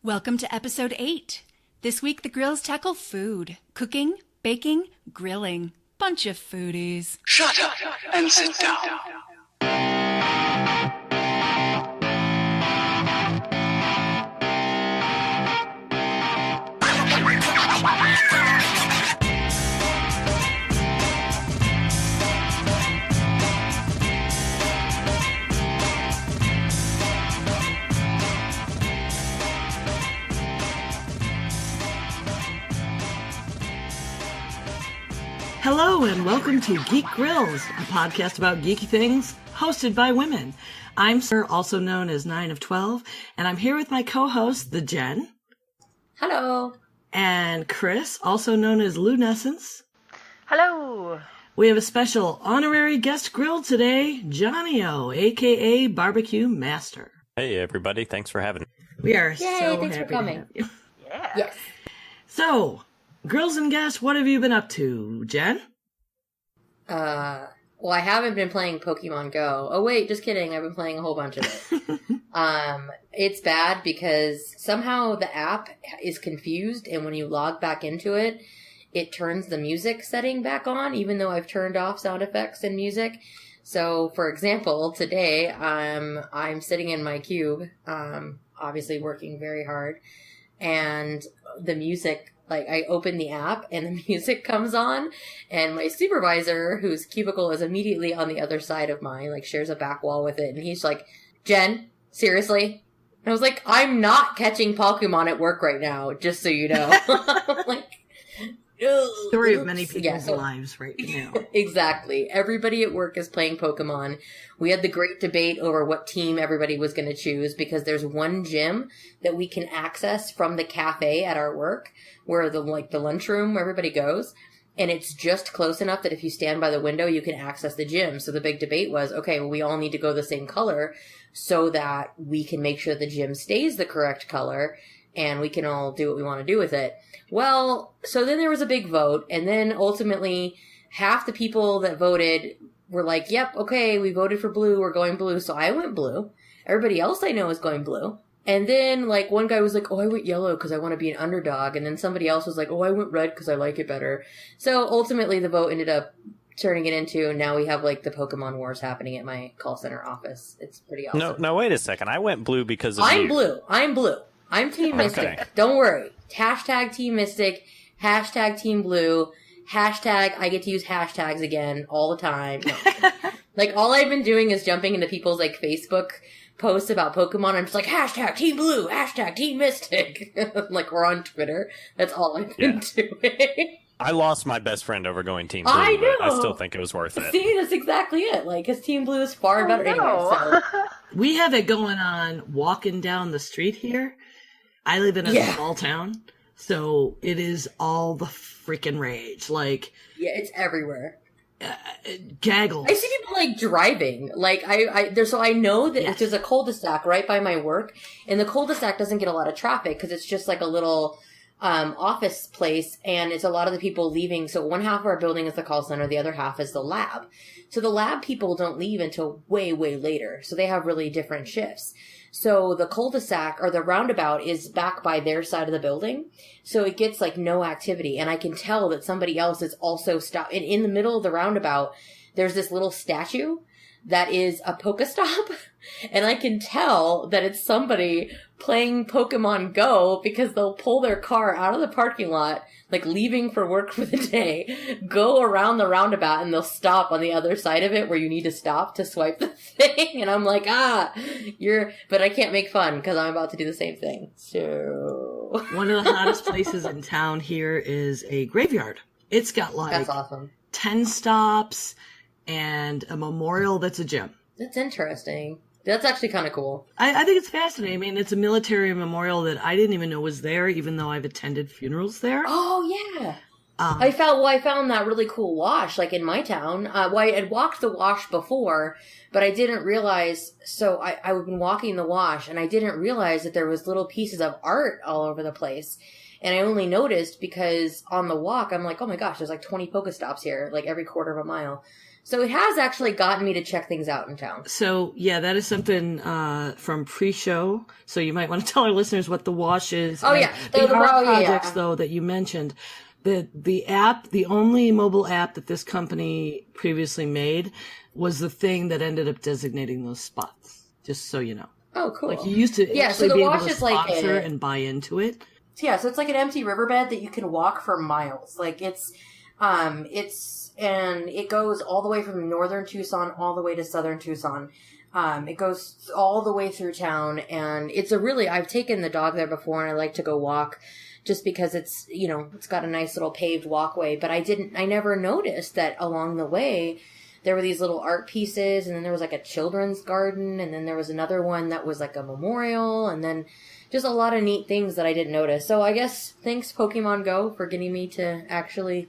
Welcome to episode 8. This week the grills tackle food, cooking, baking, grilling. Bunch of foodies. Shut up and sit down. Hello and welcome to Geek Grills, a podcast about geeky things hosted by women. I'm Sir, also known as 9 of 12, and I'm here with my co-host, the Jen. Hello. And Chris, also known as Lunescence. Hello. We have a special honorary guest grill today, Johnny-O, aka Barbecue Master. Hey everybody, thanks for having me. We are Yay, so thanks happy for coming. to have you. Yeah. Yes. So, girls and guests, what have you been up to, Jen? Well, I haven't been playing Pokemon Go. Oh, wait, just kidding. I've been playing a whole bunch of it. It's bad because somehow the app is confused, and when you log back into it, it turns the music setting back on, even though I've turned off sound effects and music. So, for example, today, I'm sitting in my cube, obviously working very hard, and the music, like, I open the app and the music comes on, and my supervisor, whose cubicle is immediately on the other side of mine, like, shares a back wall with it, and he's like, Jen, seriously? And I was like, I'm not catching Pokemon at work right now, just so you know. Like, Story of many people's lives right now. Exactly. Everybody at work is playing Pokemon. We had the great debate over what team everybody was going to choose, because there's one gym that we can access from the cafe at our work, where the lunchroom where everybody goes. And it's just close enough that if you stand by the window, you can access the gym. So the big debate was, okay, well, we all need to go the same color so that we can make sure the gym stays the correct color and we can all do what we want to do with it. Well, so then there was a big vote, and then ultimately half the people that voted were like, yep, okay, we voted for blue, we're going blue. So I went blue. Everybody else I know is going blue. And then, like, one guy was like, oh, I went yellow because I want to be an underdog. And then somebody else was like, oh, I went red because I like it better. So ultimately the vote ended up turning it into, now we have, like, the Pokemon Wars happening at my call center office. It's pretty awesome. No, wait a second. I went blue because of you. I'm blue. I'm Team Mystic. Okay. Don't worry. Hashtag Team Mystic. Hashtag Team Blue. Hashtag I get to use hashtags again all the time. No. Like, all I've been doing is jumping into people's, like, Facebook posts about Pokemon. I'm just like, hashtag Team Blue. Hashtag Team Mystic. Like, we're on Twitter. That's all I've been doing. I lost my best friend over going Team Blue, I know. but I still think it was worth it. See, that's exactly it. Like, because Team Blue is far better anyway, so. We have it going on walking down the street here. I live in a small town, so it is all the freaking rage. Like, yeah, it's everywhere. Gaggles. I see people, like, driving. Like, so I know that there's a cul-de-sac right by my work, and the cul-de-sac doesn't get a lot of traffic because it's just like a little office place, and it's a lot of the people leaving. So one half of our building is the call center, the other half is the lab. So the lab people don't leave until way, way later. So they have really different shifts. So the cul-de-sac, or the roundabout, is back by their side of the building. So it gets, like, no activity. And I can tell that somebody else is also stopped. And in the middle of the roundabout, there's this little statue that is a Pokestop. And I can tell that it's somebody playing Pokemon Go, because they'll pull their car out of the parking lot, like, leaving for work for the day, go around the roundabout, and they'll stop on the other side of it where you need to stop to swipe the thing. And I'm like, but I can't make fun because I'm about to do the same thing. So one of the hottest places in town here is a graveyard. It's got, like, that's awesome. 10 stops and a memorial that's a gym. That's interesting. That's actually kind of cool. I think it's fascinating. I mean, it's a military memorial that I didn't even know was there, even though I've attended funerals there. Oh, yeah. I found that really cool wash, like, in my town. I had walked the wash before, but I didn't realize, so I've been walking the wash, and I didn't realize that there was little pieces of art all over the place. And I only noticed because on the walk, I'm like, oh my gosh, there's like 20 Pokestops here, like every quarter of a mile. So it has actually gotten me to check things out in town. So, yeah, that is something from pre-show. So you might want to tell our listeners what the wash is. Oh, yeah. The art projects, though, that you mentioned. The app, the only mobile app that this company previously made was the thing that ended up designating those spots, just so you know. Oh, cool. Like, you used to so the be wash able to is like sponsor and buy into it. Yeah, so it's like an empty riverbed that you can walk for miles. Like, and it goes all the way from northern Tucson all the way to southern Tucson. It goes all the way through town, and I've taken the dog there before, and I like to go walk just because it's got a nice little paved walkway, but I never noticed that along the way there were these little art pieces, and then there was like a children's garden, and then there was another one that was like a memorial, and then just a lot of neat things that I didn't notice. So I guess thanks Pokemon Go for getting me to actually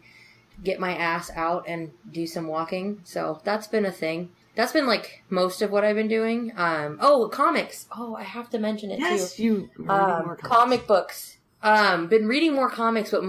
get my ass out and do some walking. So that's been a thing. That's been like most of what I've been doing. Comics. Oh, I have to mention it too. Yes, you reading more comic books. Been reading more comics, but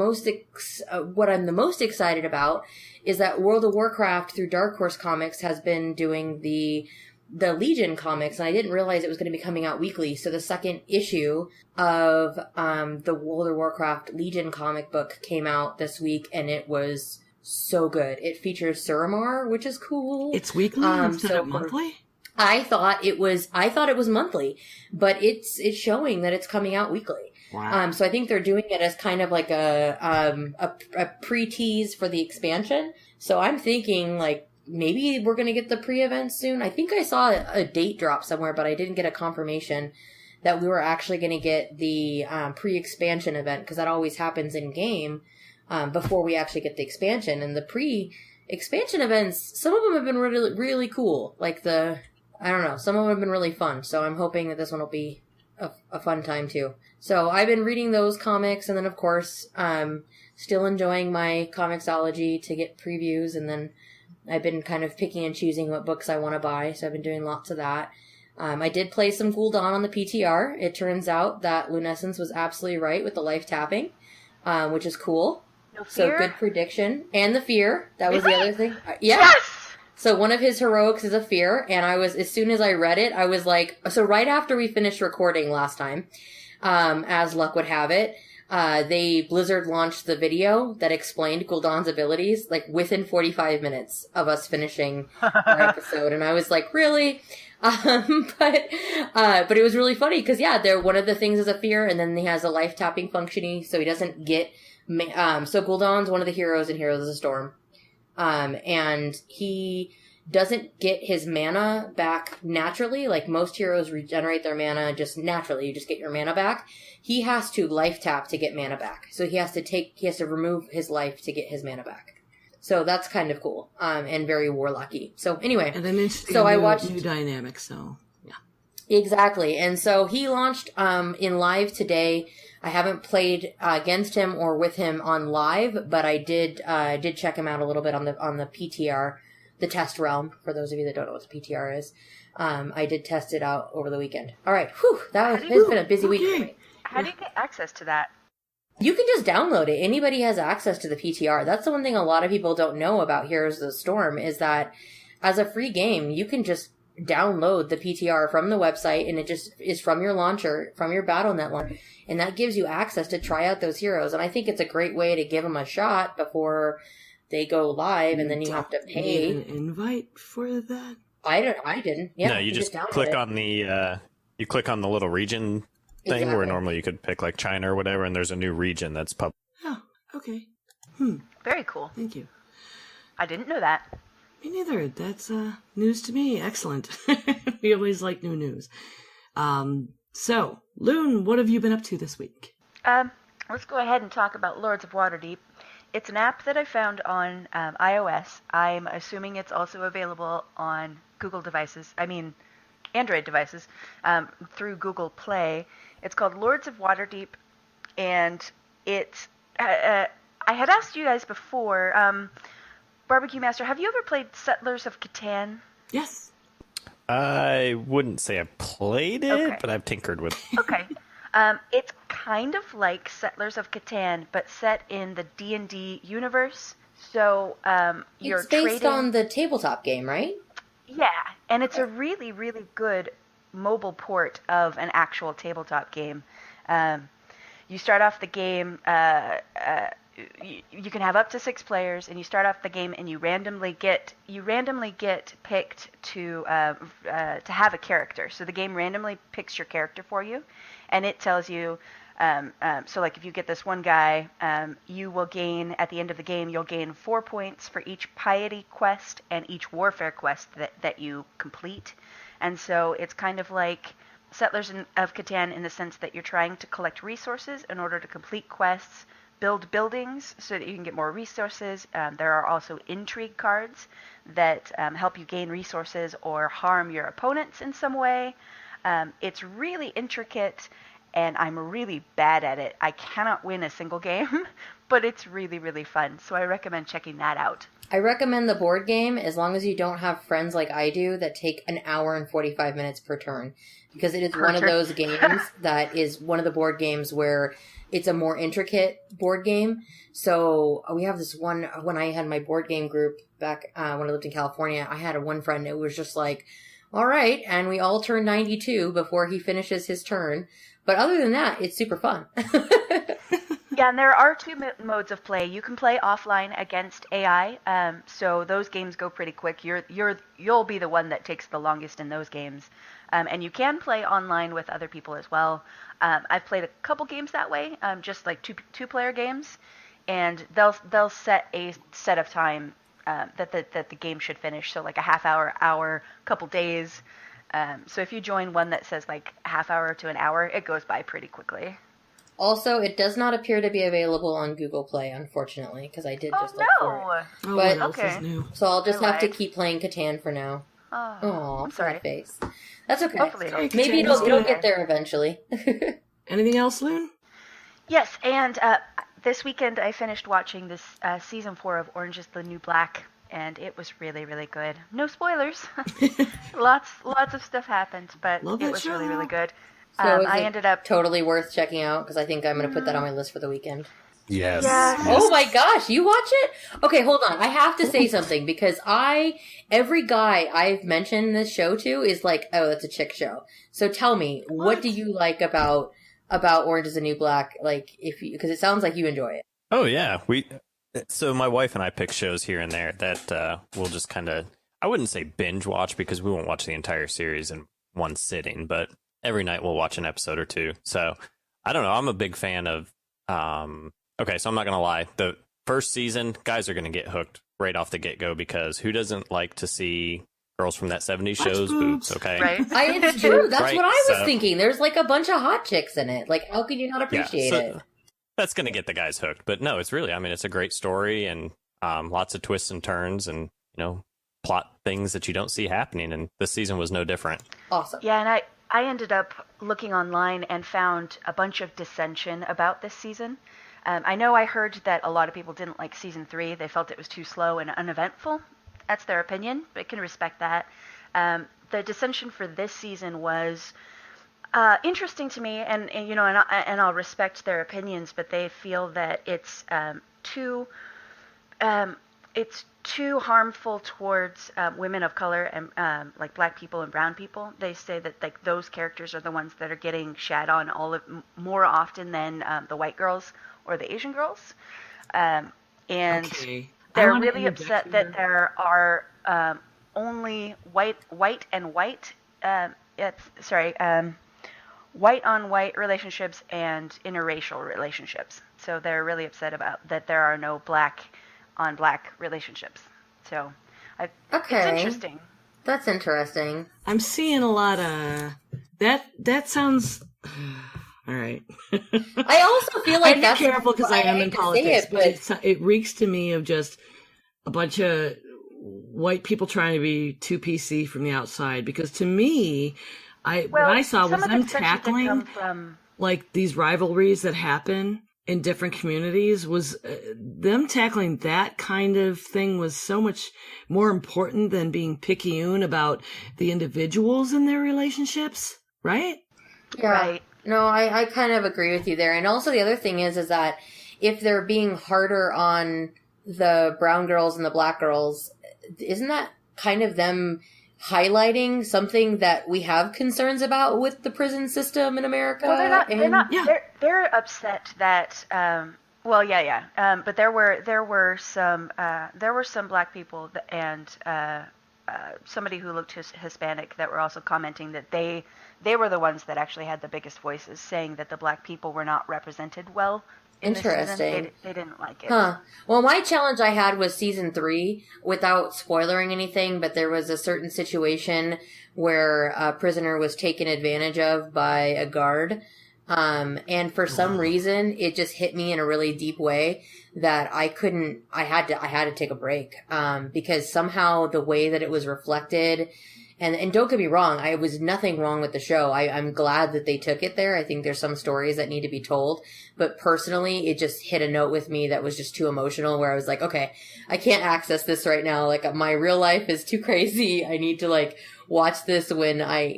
what I'm the most excited about is that World of Warcraft through Dark Horse Comics has been doing the Legion comics, and I didn't realize it was going to be coming out weekly. So the second issue of the World of Warcraft Legion comic book came out this week, and it was so good. It features Suramar, which is cool. It's weekly instead of monthly? I thought it was monthly, but it's showing that it's coming out weekly. Wow. So I think they're doing it as kind of like a pre-tease for the expansion. So I'm thinking like maybe we're going to get the pre-event soon. I think I saw a date drop somewhere, but I didn't get a confirmation that we were actually going to get the pre-expansion event, because that always happens in game before we actually get the expansion. And the pre-expansion events, some of them have been really, really cool. Like some of them have been really fun. So I'm hoping that this one will be a fun time too. So I've been reading those comics, and then of course, still enjoying my Comixology to get previews, and then I've been kind of picking and choosing what books I want to buy, so I've been doing lots of that. I did play some Gul'dan on the PTR. It turns out that Lunescence was absolutely right with the life tapping, which is cool. No fear? So good prediction. And the fear. That was Really? the other thing. Yeah. Yes! So one of his heroics is a fear, and as soon as I read it, I was like, so right after we finished recording last time, as luck would have it, Blizzard launched the video that explained Gul'dan's abilities, like within 45 minutes of us finishing our episode, and I was like, really? But it was really funny, because one of the things is a fear, and then he has a life tapping functioning, so he doesn't get, so Gul'dan's one of the heroes in Heroes of the Storm. And he doesn't get his mana back naturally. Like most heroes regenerate their mana just naturally. You just get your mana back. He has to life tap to get mana back. So he has to remove his life to get his mana back. So that's kind of cool. And very warlocky. So anyway. And then I watched new dynamic, so yeah. Exactly. And so he launched, in live today. I haven't played against him or with him on live, but I did check him out a little bit on the PTR, the test realm. For those of you that don't know what the PTR is, I did test it out over the weekend. All right, it's been a busy week for me. How do you get access to that? You can just download it. Anybody has access to the PTR. That's the one thing a lot of people don't know about Heroes of the Storm, is that as a free game, you can just download the PTR from the website, and it just is from your launcher, from your Battle.net launcher, and that gives you access to try out those heroes. And I think it's a great way to give them a shot before they go live, and then you have to pay. An invite for that? I didn't. Yeah, no, you just click on the little region thing where normally you could pick like China or whatever, and there's a new region that's public. Oh, okay. Very cool. Thank you. I didn't know that. Me neither. That's news to me. Excellent. We always like new news. So, Loon, what have you been up to this week? Let's go ahead and talk about Lords of Waterdeep. It's an app that I found on iOS. I'm assuming it's also available on Android devices, through Google Play. It's called Lords of Waterdeep, and it's, I had asked you guys before, Barbecue Master, have you ever played Settlers of Catan? Yes. I wouldn't say I've played it, but I've tinkered with it. Okay. It's kind of like Settlers of Catan, but set in the D&D universe. So you're It's based trading on the tabletop game, right? Yeah, and it's a really, really good mobile port of an actual tabletop game. You start off the game. You can have up to 6 players, and you start off the game, and you randomly get picked to have a character. So the game randomly picks your character for you, and it tells you. So like if you get this one guy, you will gain at the end of the game. You'll gain 4 points for each piety quest and each warfare quest that you complete. And so it's kind of like Settlers of Catan in the sense that you're trying to collect resources in order to complete quests, build buildings so that you can get more resources. There are also intrigue cards that help you gain resources or harm your opponents in some way. It's really intricate, and I'm really bad at it. I cannot win a single game, but it's really, really fun. So I recommend checking that out. I recommend the board game as long as you don't have friends like I do that take an hour and 45 minutes per turn. Because it is one of those games that is one of the board games where it's a more intricate board game. So we have this one, when I had my board game group back when I lived in California, I had one friend that was just like, all right, and we all turn 92 before he finishes his turn. But other than that, it's super fun. Yeah, and there are 2 modes of play. You can play offline against AI, so those games go pretty quick. You'll be the one that takes the longest in those games, and you can play online with other people as well. I've played a couple games that way, just like two-player games, and they'll set a set of time that the game should finish. So like a half hour, couple days. So if you join one that says like a half hour to an hour, it goes by pretty quickly. Also, it does not appear to be available on Google Play, unfortunately, because I did just look for it. Oh, But, what else okay. is new? So I'll just have to keep playing Catan for now. Oh, I'm sorry. Sad face. That's okay. Hopefully Maybe it'll get there eventually. Anything else, Loon? Yes, and this weekend I finished watching this season 4 of Orange is the New Black, and it was really, really good. No spoilers. lots of stuff happened, but it was really, really good. So I ended up totally worth checking out because I think I'm going to put that on my list for the weekend. Yes. Oh my gosh, you watch it? Okay, hold on. I have to say something because every guy I've mentioned this show to is like, oh, it's a chick show. So tell me, what do you like about Orange is the New Black? Like, because it sounds like you enjoy it. Oh yeah, so my wife and I pick shows here and there that we'll just kind of, I wouldn't say binge watch because we won't watch the entire series in one sitting, but every night we'll watch an episode or two. So I don't know. I'm a big fan of. Okay, so I'm not gonna lie. The first season, guys are gonna get hooked right off the get go because who doesn't like to see girls from that '70s show's boobs? Okay, right. It's true. That's Right, what I was so- thinking. There's like a bunch of hot chicks in it. Like, how can you not appreciate it? That's gonna get the guys hooked. But no, it's really. I mean, it's a great story and lots of twists and turns and plot things that you don't see happening. And this season was no different. Awesome. Yeah, and I ended up looking online and found a bunch of dissension about this season. I know I heard that a lot of people didn't like season 3. They felt it was too slow and uneventful. That's their opinion, but I can respect that. The dissension for this season was interesting to me, and I'll respect their opinions, but they feel that it's too harmful towards women of color and like black people and brown people. They say that like those characters are the ones that are getting shat on more often than the white girls or the Asian girls, and they're really upset that there are only white on white relationships and interracial relationships. So they're really upset about that there are no black on black relationships. So it's interesting. That's interesting. I'm seeing a lot of that sounds all right. I also feel like I'm careful because I am in politics, but it reeks to me of just a bunch of white people trying to be too PC from the outside. Because to me, what I saw was them tackling like these rivalries that happen in different communities. Was them tackling that kind of thing was so much more important than being picayune about the individuals in their relationships, right? Yeah. Right. No, I kind of agree with you there. And also the other thing is that if they're being harder on the brown girls and the black girls, isn't that kind of them highlighting something that we have concerns about with the prison system in America? Well, they're not. They're upset that. But there were some black people and somebody who looked Hispanic that were also commenting that they were the ones that actually had the biggest voices, saying that the black people were not represented well. Interesting. They didn't like it. Huh. Well, my challenge I had was season 3, without spoiling anything, but there was a certain situation where a prisoner was taken advantage of by a guard. And for some reason, it just hit me in a really deep way that I had to take a break. Because somehow the way that it was reflected, and don't get me wrong, I was nothing wrong with the show. I'm glad that they took it there. I think there's some stories that need to be told, but personally, it just hit a note with me that was just too emotional, where I was like, okay, I can't access this right now. Like, my real life is too crazy. I need to like watch this when I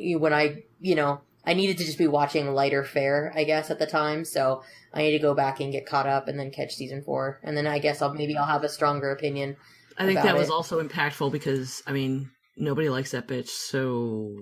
needed to just be watching lighter fare, I guess, at the time. So I need to go back and get caught up and then catch season 4. And then I guess I'll have a stronger opinion. I think that was also impactful because, I mean, nobody likes that bitch, so...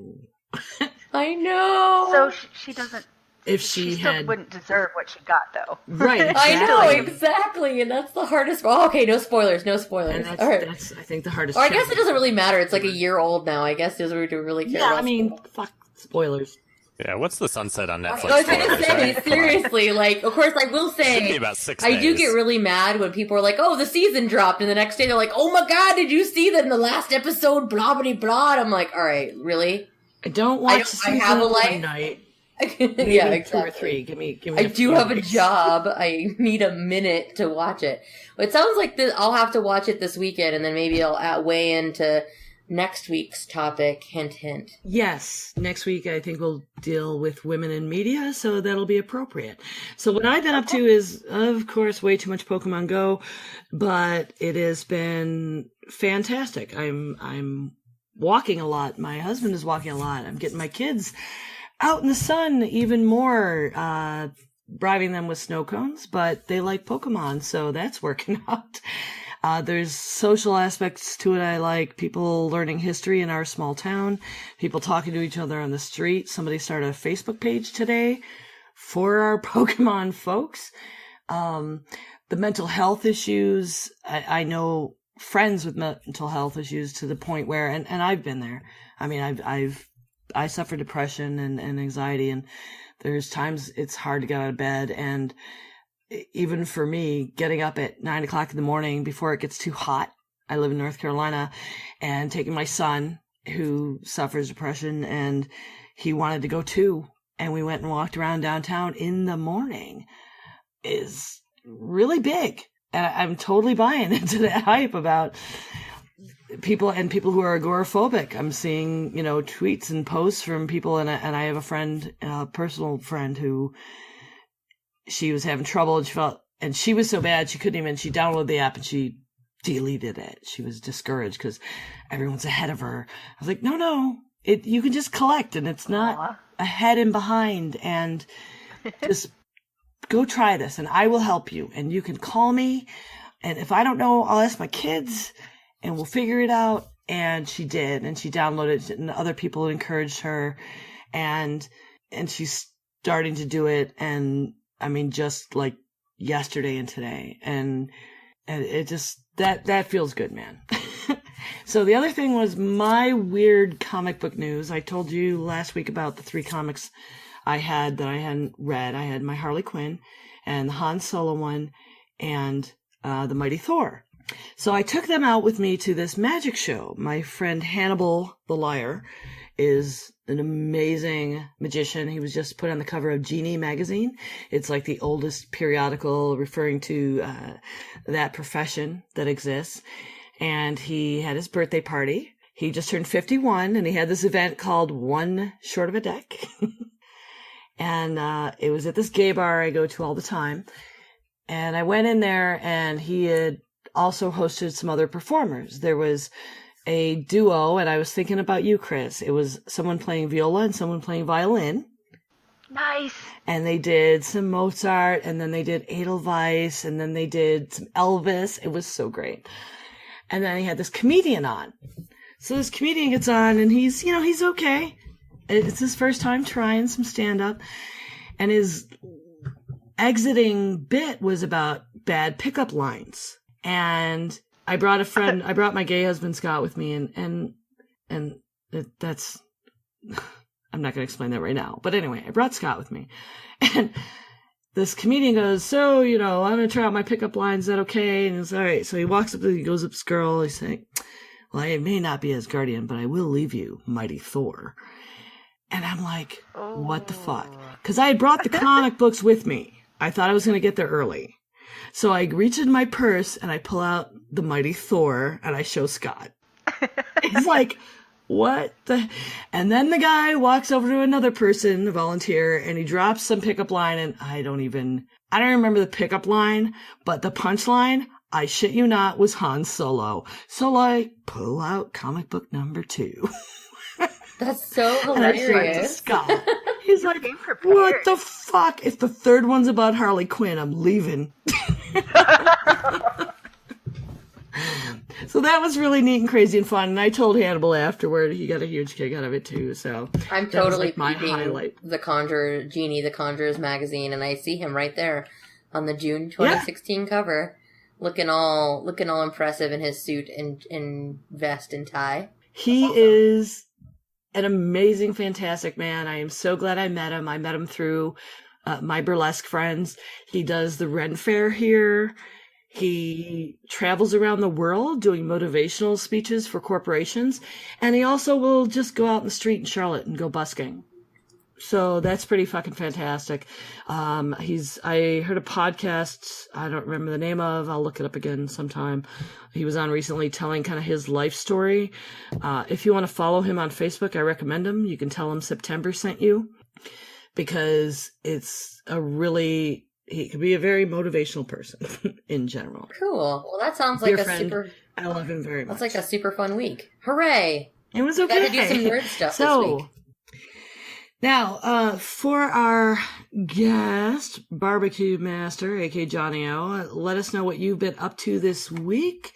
I know! So she doesn't... If she still wouldn't deserve what she got, though. Right, exactly. I know, exactly, and that's the hardest... Oh, okay, no spoilers. And that's, I think, the hardest... Or I guess it doesn't really matter. It's like a year old now. I guess doesn't really care about... Yeah, I mean, fuck spoilers. Yeah, what's the sunset on Netflix? I was going to say, seriously, like, of course, I will say, about 6 I days. do get really mad when people are like, oh, the season dropped, and the next day they're like, oh my god, did you see that in the last episode, blah, blah, blah, and I'm like, alright, really? I don't watch the season I have a life. one night. Maybe yeah, exactly. 2 or 3. Give me I do have a job. I need a minute to watch it. It sounds like I'll have to watch it this weekend, and then maybe I'll weigh into next week's topic. Hint, hint. Yes. Next week, I think we'll deal with women in media, so that'll be appropriate. So what I've been up to is, of course, way too much Pokemon Go, but it has been fantastic. I'm walking a lot. My husband is walking a lot. I'm getting my kids out in the sun even more, bribing them with snow cones, but they like Pokemon, so that's working out. There's social aspects to it I like. People learning history in our small town. People talking to each other on the street. Somebody started a Facebook page today for our Pokemon folks. The mental health issues. I know friends with mental health issues to the point where, and I've been there. I mean, I suffer depression and anxiety, and there's times it's hard to get out of bed, and even for me, getting up at 9 o'clock in the morning before it gets too hot. I live in North Carolina, and taking my son who suffers depression, and he wanted to go too. And we went and walked around downtown in the morning is really big. And I'm totally buying into that hype about people who are agoraphobic. I'm seeing, tweets and posts from people, and I have a friend, a personal friend who, she was having trouble, and she was so bad she downloaded the app and she deleted it. She was discouraged because everyone's ahead of her. I was like, no, you can just collect, and it's not ahead and behind, and just go try this, and I will help you, and you can call me, and if I don't know, I'll ask my kids, and we'll figure it out. And she did, and she downloaded it, and other people encouraged her, and she's starting to do it, and I mean, just like yesterday and today. And it just, that feels good, man. So the other thing was my weird comic book news. I told you last week about the 3 comics I had that I hadn't read. I had my Harley Quinn and the Han Solo one and the Mighty Thor. So I took them out with me to this magic show. My friend Hannibal the Liar is an amazing magician. He was just put on the cover of Genie magazine. It's like the oldest periodical referring to that profession that exists. And he had his birthday party. He just turned 51, and he had this event called One Short of a Deck. And it was at this gay bar I go to all the time. And I went in there, and he had also hosted some other performers. There was a duo, and I was thinking about you, Chris. It was someone playing viola and someone playing violin. Nice. And they did some Mozart, and then they did Edelweiss, and then they did some Elvis. It was so great. And then he had this comedian on. So this comedian gets on, and he's okay. It's his first time trying some stand-up. And his exiting bit was about bad pickup lines. And I brought my gay husband Scott with me, and that's, I'm not going to explain that right now. But anyway, I brought Scott with me. And this comedian goes, so, I'm going to try out my pickup lines. Is that okay? And he's all right. So he walks up, he goes up to this girl. He's saying, well, I may not be Asgardian, but I will leave you, mighty Thor. And I'm like, what the fuck? Because I had brought the comic books with me. I thought I was going to get there early. So I reach in my purse and I pull out the mighty Thor and I show Scott. He's like, what the? And then the guy walks over to another person, a volunteer, and he drops some pickup line, and I don't remember the pickup line, but the punchline, I shit you not, was Han Solo. So I pull out comic book number 2. That's so And I show it to hilarious. Scott. He's like, what the fuck? If the third one's about Harley Quinn, I'm leaving. So that was really neat and crazy and fun. And I told Hannibal afterward, he got a huge kick out of it too. So I'm totally my peeping highlight. the Conjurer's magazine, and I see him right there on the June 2016 cover, looking all impressive in his suit and vest and tie. He is an amazing, fantastic man. I am so glad I met him. I met him through my burlesque friends. He does the Ren Fair here. He travels around the world doing motivational speeches for corporations. And he also will just go out in the street in Charlotte and go busking. So that's pretty fucking fantastic. I heard a podcast I don't remember the name of. I'll look it up again sometime. He was on recently telling kind of his life story. If you want to follow him on Facebook, I recommend him. You can tell him September sent you, because he could be a very motivational person in general. Cool. Well, that sounds like I love him very much. That's like a super fun week. Hooray! It was okay. Got to do some nerd stuff this week. Now, for our guest, Barbecue Master, aka Johnny O, let us know what you've been up to this week.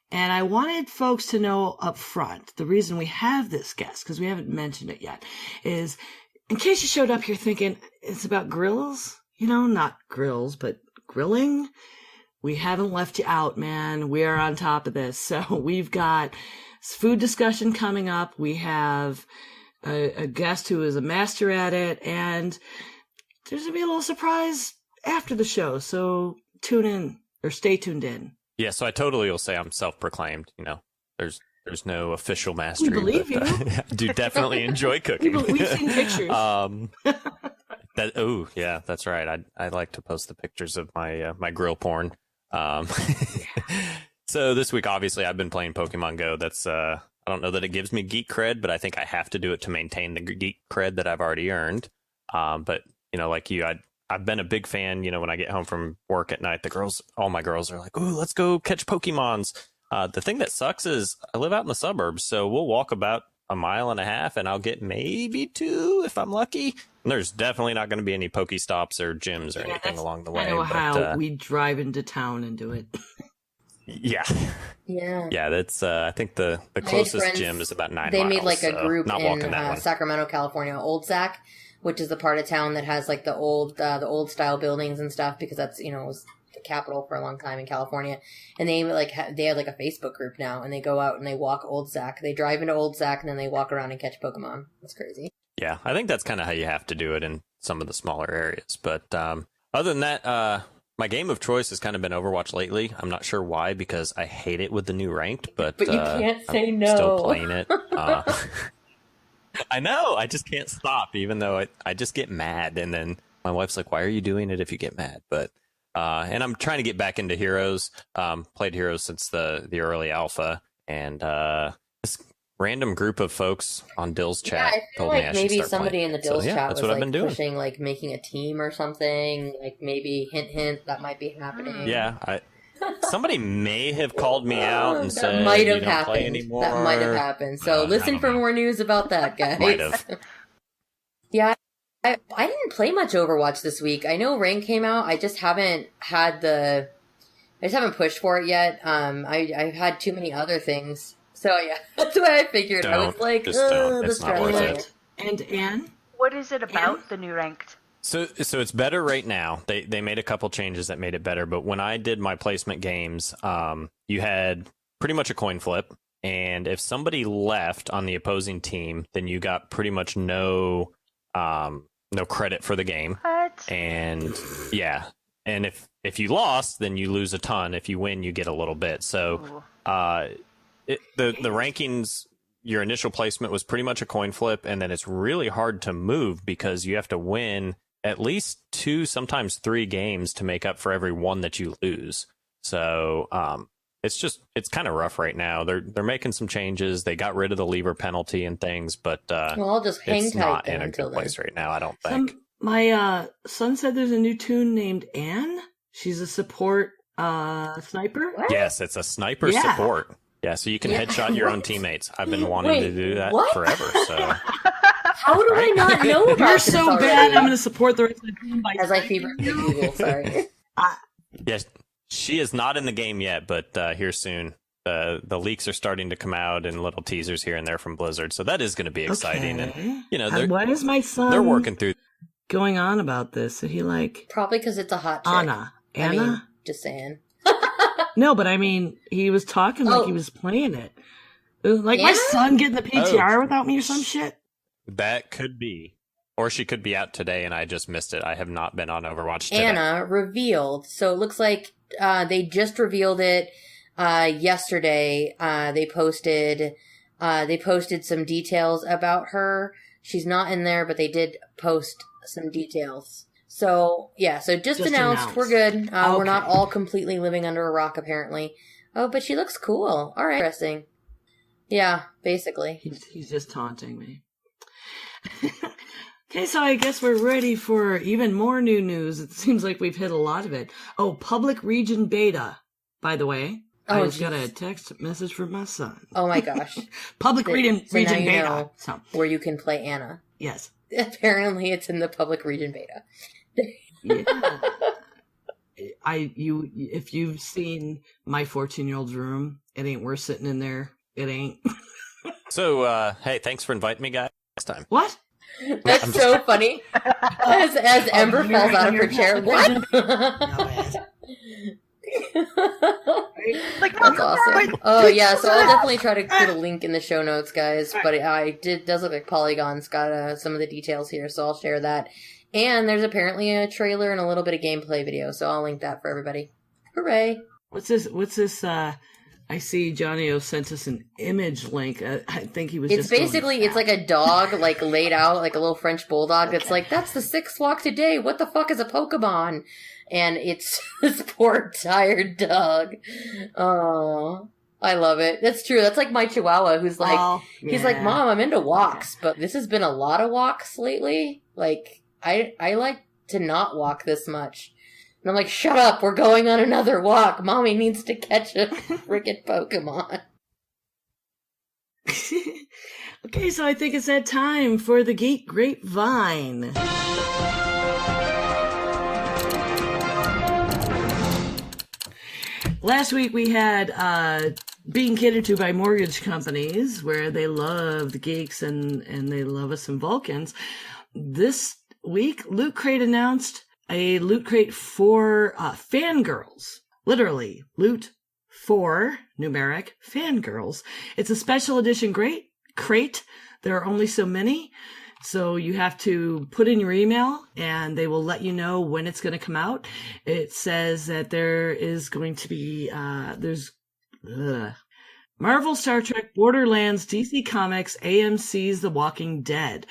And I wanted folks to know up front, the reason we have this guest, because we haven't mentioned it yet, is in case you showed up here thinking it's about grills, not grills, but grilling. We haven't left you out, man. We are on top of this. So we've got food discussion coming up. We have a guest who is a master at it, and there's going to be a little surprise after the show. So tune in, or stay tuned in. Yeah, so I totally will say I'm self-proclaimed. There's no official mastery. We believe you. I do definitely enjoy cooking. We've seen pictures. Yeah, that's right. I like to post the pictures of my grill porn. So this week, obviously, I've been playing Pokemon Go. That's I don't know that it gives me geek cred, but I think I have to do it to maintain the geek cred that I've already earned. But like you, I've been a big fan. When I get home from work at night, all my girls are like, "Ooh, let's go catch Pokemons." The thing that sucks is I live out in the suburbs, so we'll walk about a mile and a half, and I'll get maybe 2 if I'm lucky. And there's definitely not going to be any Pokestops or gyms or anything along the way. I know how we drive into town and do it. Yeah. Yeah. That's I think the closest gym is about 9 miles. They made like a group in Sacramento, California, Old Sac, which is the part of town that has like the old style buildings and stuff, because that's was the capital for a long time in California. And they they have like a Facebook group now, and they go out and they walk Old Sac. They drive into Old Sac and then they walk around and catch Pokemon. That's crazy. Yeah, I think that's kind of how you have to do it in some of the smaller areas. But other than that, my game of choice has kind of been Overwatch lately. I'm not sure why, because I hate it with the new ranked, but you can't say I'm no. Still playing it. I know, I just can't stop, even though I just get mad. And then my wife's like, why are you doing it if you get mad? But and I'm trying to get back into Heroes. Played Heroes since the early alpha, and this random group of folks on Dill's chat told me I should maybe start somebody playing. in the Dill's chat was what I've like been doing. pushing, like making a team or something. Like maybe hint that might be happening. Yeah, somebody may have called me out and said might have you don't play happened. anymore. That might have happened. So listen for more news about that, guys. Might have. Yeah, I didn't play much Overwatch this week. I know Rain came out. I just haven't pushed for it yet. I've had too many other things. So yeah, that's what I figured. I was like, don't. It's not worth it. And Anne? What is it about the new ranked? So it's better right now. They made a couple changes that made it better. But when I did my placement games, you had pretty much a coin flip. And if somebody left on the opposing team, then you got pretty much no credit for the game. What? And yeah. And if you lost, then you lose a ton. If you win, you get a little bit. So the rankings, your initial placement was pretty much a coin flip, and then it's really hard to move because you have to win at least 2, sometimes 3 games to make up for every one that you lose. So it's kind of rough right now. They're making some changes. They got rid of the lever penalty and things, but well, I'll just hang it's tight not then in a good place right now, I don't think. My son said there's a new tune named Anne. She's a support sniper. What? Yes, it's a sniper support. Yeah, so you can headshot your own teammates. I've been wanting to do that forever. So how do I not know about You're this so already? bad. I'm going to support the rest of the team by As I fever Google. Sorry. yes, she is not in the game yet, but here soon. The leaks are starting to come out and little teasers here and there from Blizzard. So that is going to be exciting. Okay. And what is my son? They're working through going on about this. So he probably because it's a hot chick. Anna. I mean, just saying. No, but I mean, he was talking like he was playing it. Like my son getting the PTR without me or some shit. That could be. Or she could be out today and I just missed it. I have not been on Overwatch today. Anna revealed. So it looks like they just revealed it yesterday. They posted some details about her. She's not in there, but they did post some details. So, yeah, just announced. We're good. We're not all completely living under a rock, apparently. Oh, but she looks cool. All right. Interesting. Yeah, basically. He's just taunting me. Okay, so I guess we're ready for even more new news. It seems like we've hit a lot of it. Oh, public region beta, by the way. I just got a text message from my son. Oh, my gosh. Public region beta. Where you can play Anna. Yes. Apparently, it's in the public region beta. Yeah. If you've seen my 14-year-old's room, it ain't worth sitting in there. It ain't. So, hey, thanks for inviting me, guys. Next time. What? That's so funny. As Ember falls out of her chair. What? That's awesome. Oh yeah, so I'll definitely try to put a link in the show notes, guys. But it does look like Polygon's got some of the details here, so I'll share that. And there's apparently a trailer and a little bit of gameplay video, so I'll link that for everybody. Hooray! What's this? I see Johnny O sent us an image link. I think he was. It's basically it's like a dog like laid out like a little French bulldog. That's like that's the 6th walk today. What the fuck is a Pokemon? And it's this poor tired dog. Oh, I love it. That's true. That's like my Chihuahua, who's like he's like, Mom, I'm into walks, but this has been a lot of walks lately. Like I like to not walk this much. And I'm like, shut up, we're going on another walk. Mommy needs to catch a freaking Pokemon. Okay, so I think it's that time for the Geek Grapevine. Last week we had being catered to by mortgage companies, where they love the geeks and they love us some Vulcans. This week, Loot Crate announced a Loot Crate for fangirls. Literally, Loot for numeric fangirls. It's a special edition crate. There are only so many. So you have to put in your email and they will let you know when it's going to come out. It says that there is going to be, Marvel, Star Trek, Borderlands, DC Comics, AMC's The Walking Dead.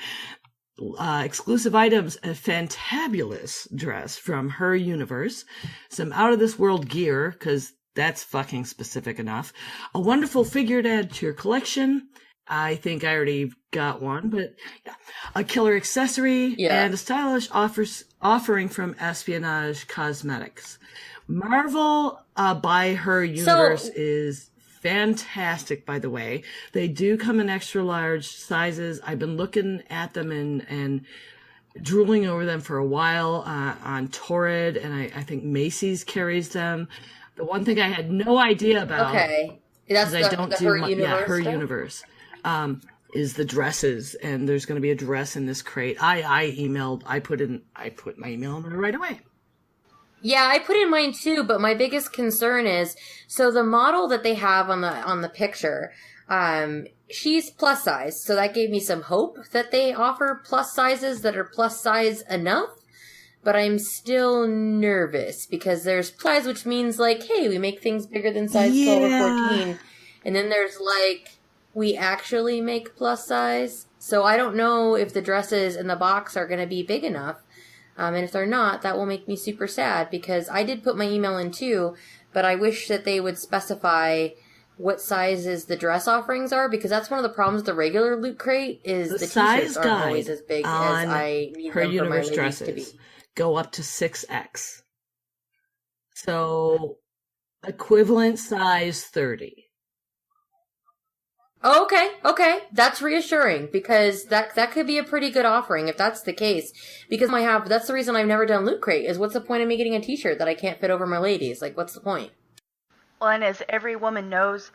Exclusive items, a fantabulous dress from her universe, some out of this world gear, because that's fucking specific enough, a wonderful figure to add to your collection. I think I already got one, but yeah. A killer accessory and a stylish offering from Espionage Cosmetics. Marvel by her universe is fantastic, by the way. They do come in extra large sizes. I've been looking at them and drooling over them for a while on Torrid, and I think Macy's carries them. The one thing I had no idea about, okay, that's I don't do Her Universe. Her Universe, is the dresses, and there's going to be a dress in this crate. I put my email in there right away. Yeah, I put in mine too, but my biggest concern is, so the model that they have on the picture, she's plus size, so that gave me some hope that they offer plus sizes that are plus size enough, but I'm still nervous because there's plus size, which means like, hey, we make things bigger than size 12 or 14, and then there's like, we actually make plus size, so I don't know if the dresses in the box are going to be big enough. And if they're not, that will make me super sad because I did put my email in too, but I wish that they would specify what sizes the dress offerings are because that's one of the problems with the regular Loot Crate is the t-shirts aren't always as big as I need Her them for my Universe ladies dresses to be. go up to 6X. So equivalent size 30. Okay. That's reassuring because that could be a pretty good offering if that's the case. Because that's the reason I've never done Loot Crate is what's the point of me getting a t-shirt that I can't fit over my ladies? Like, what's the point? Well, and as every woman knows,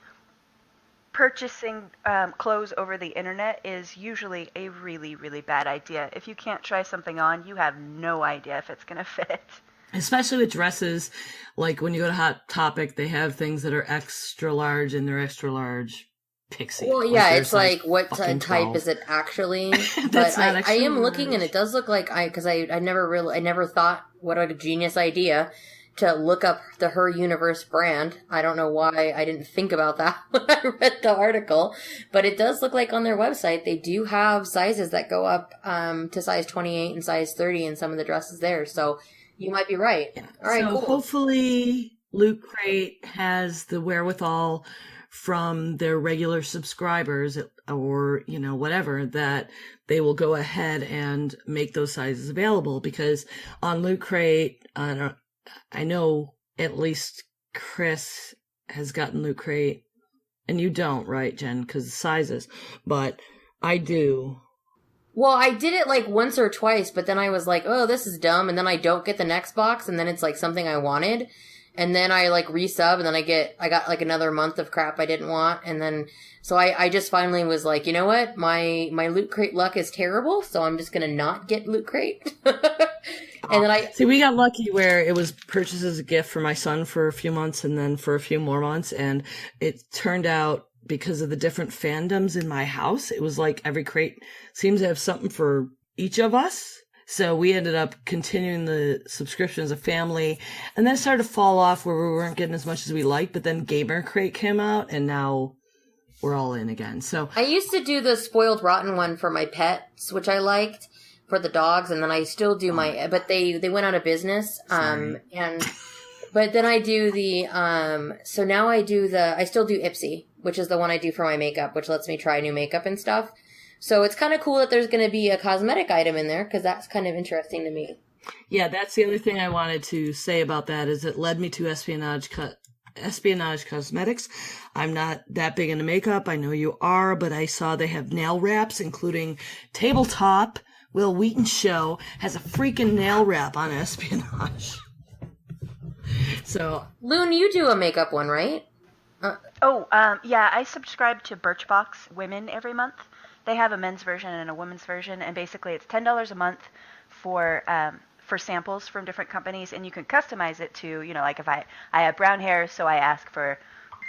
purchasing clothes over the internet is usually a really, really bad idea. If you can't try something on, you have no idea if it's going to fit. Especially with dresses, like when you go to Hot Topic, they have things that are extra large and they're extra large. Pixie. Well, yeah, like it's like what type 12. is it actually? But I am looking, and it does look like I never thought what a genius idea to look up the Her Universe brand. I don't know why I didn't think about that when I read the article, but it does look like on their website they do have sizes that go up to size 28 and size 30 in some of the dresses there. So you might be right. Yeah. All right, so cool. Hopefully, Loot Crate has the wherewithal from their regular subscribers or, whatever, that they will go ahead and make those sizes available because on Loot Crate, I know at least Chris has gotten Loot Crate and you don't, right, Jen? Because the sizes, but I do. Well, I did it like once or twice, but then I was like, oh, this is dumb. And then I don't get the next box and then it's like something I wanted. And then I like resub and then I got like another month of crap I didn't want. And then, so I just finally was like, you know what? My Loot Crate luck is terrible. So I'm just going to not get Loot Crate. And then See, we got lucky where it was purchased as a gift for my son for a few months and then for a few more months. And it turned out because of the different fandoms in my house, it was like every crate seems to have something for each of us. So we ended up continuing the subscription as a family, and then it started to fall off where we weren't getting as much as we liked, but then Gamer Crate came out, and now we're all in again. So I used to do the Spoiled Rotten one for my pets, which I liked, for the dogs, and then I still do but they went out of business, but then I do so now I still do Ipsy, which is the one I do for my makeup, which lets me try new makeup and stuff. So it's kind of cool that there's going to be a cosmetic item in there because that's kind of interesting to me. Yeah, that's the other thing I wanted to say about that is it led me to Espionage Cosmetics. I'm not that big into makeup. I know you are, but I saw they have nail wraps, including Tabletop. Will Wheaton Show has a freaking nail wrap on Espionage. So, Loon, you do a makeup one, right? Yeah, I subscribe to Birchbox Women every month. They have a men's version and a women's version, and basically it's $10 a month for samples from different companies, and you can customize it to, like if I have brown hair, so I ask for,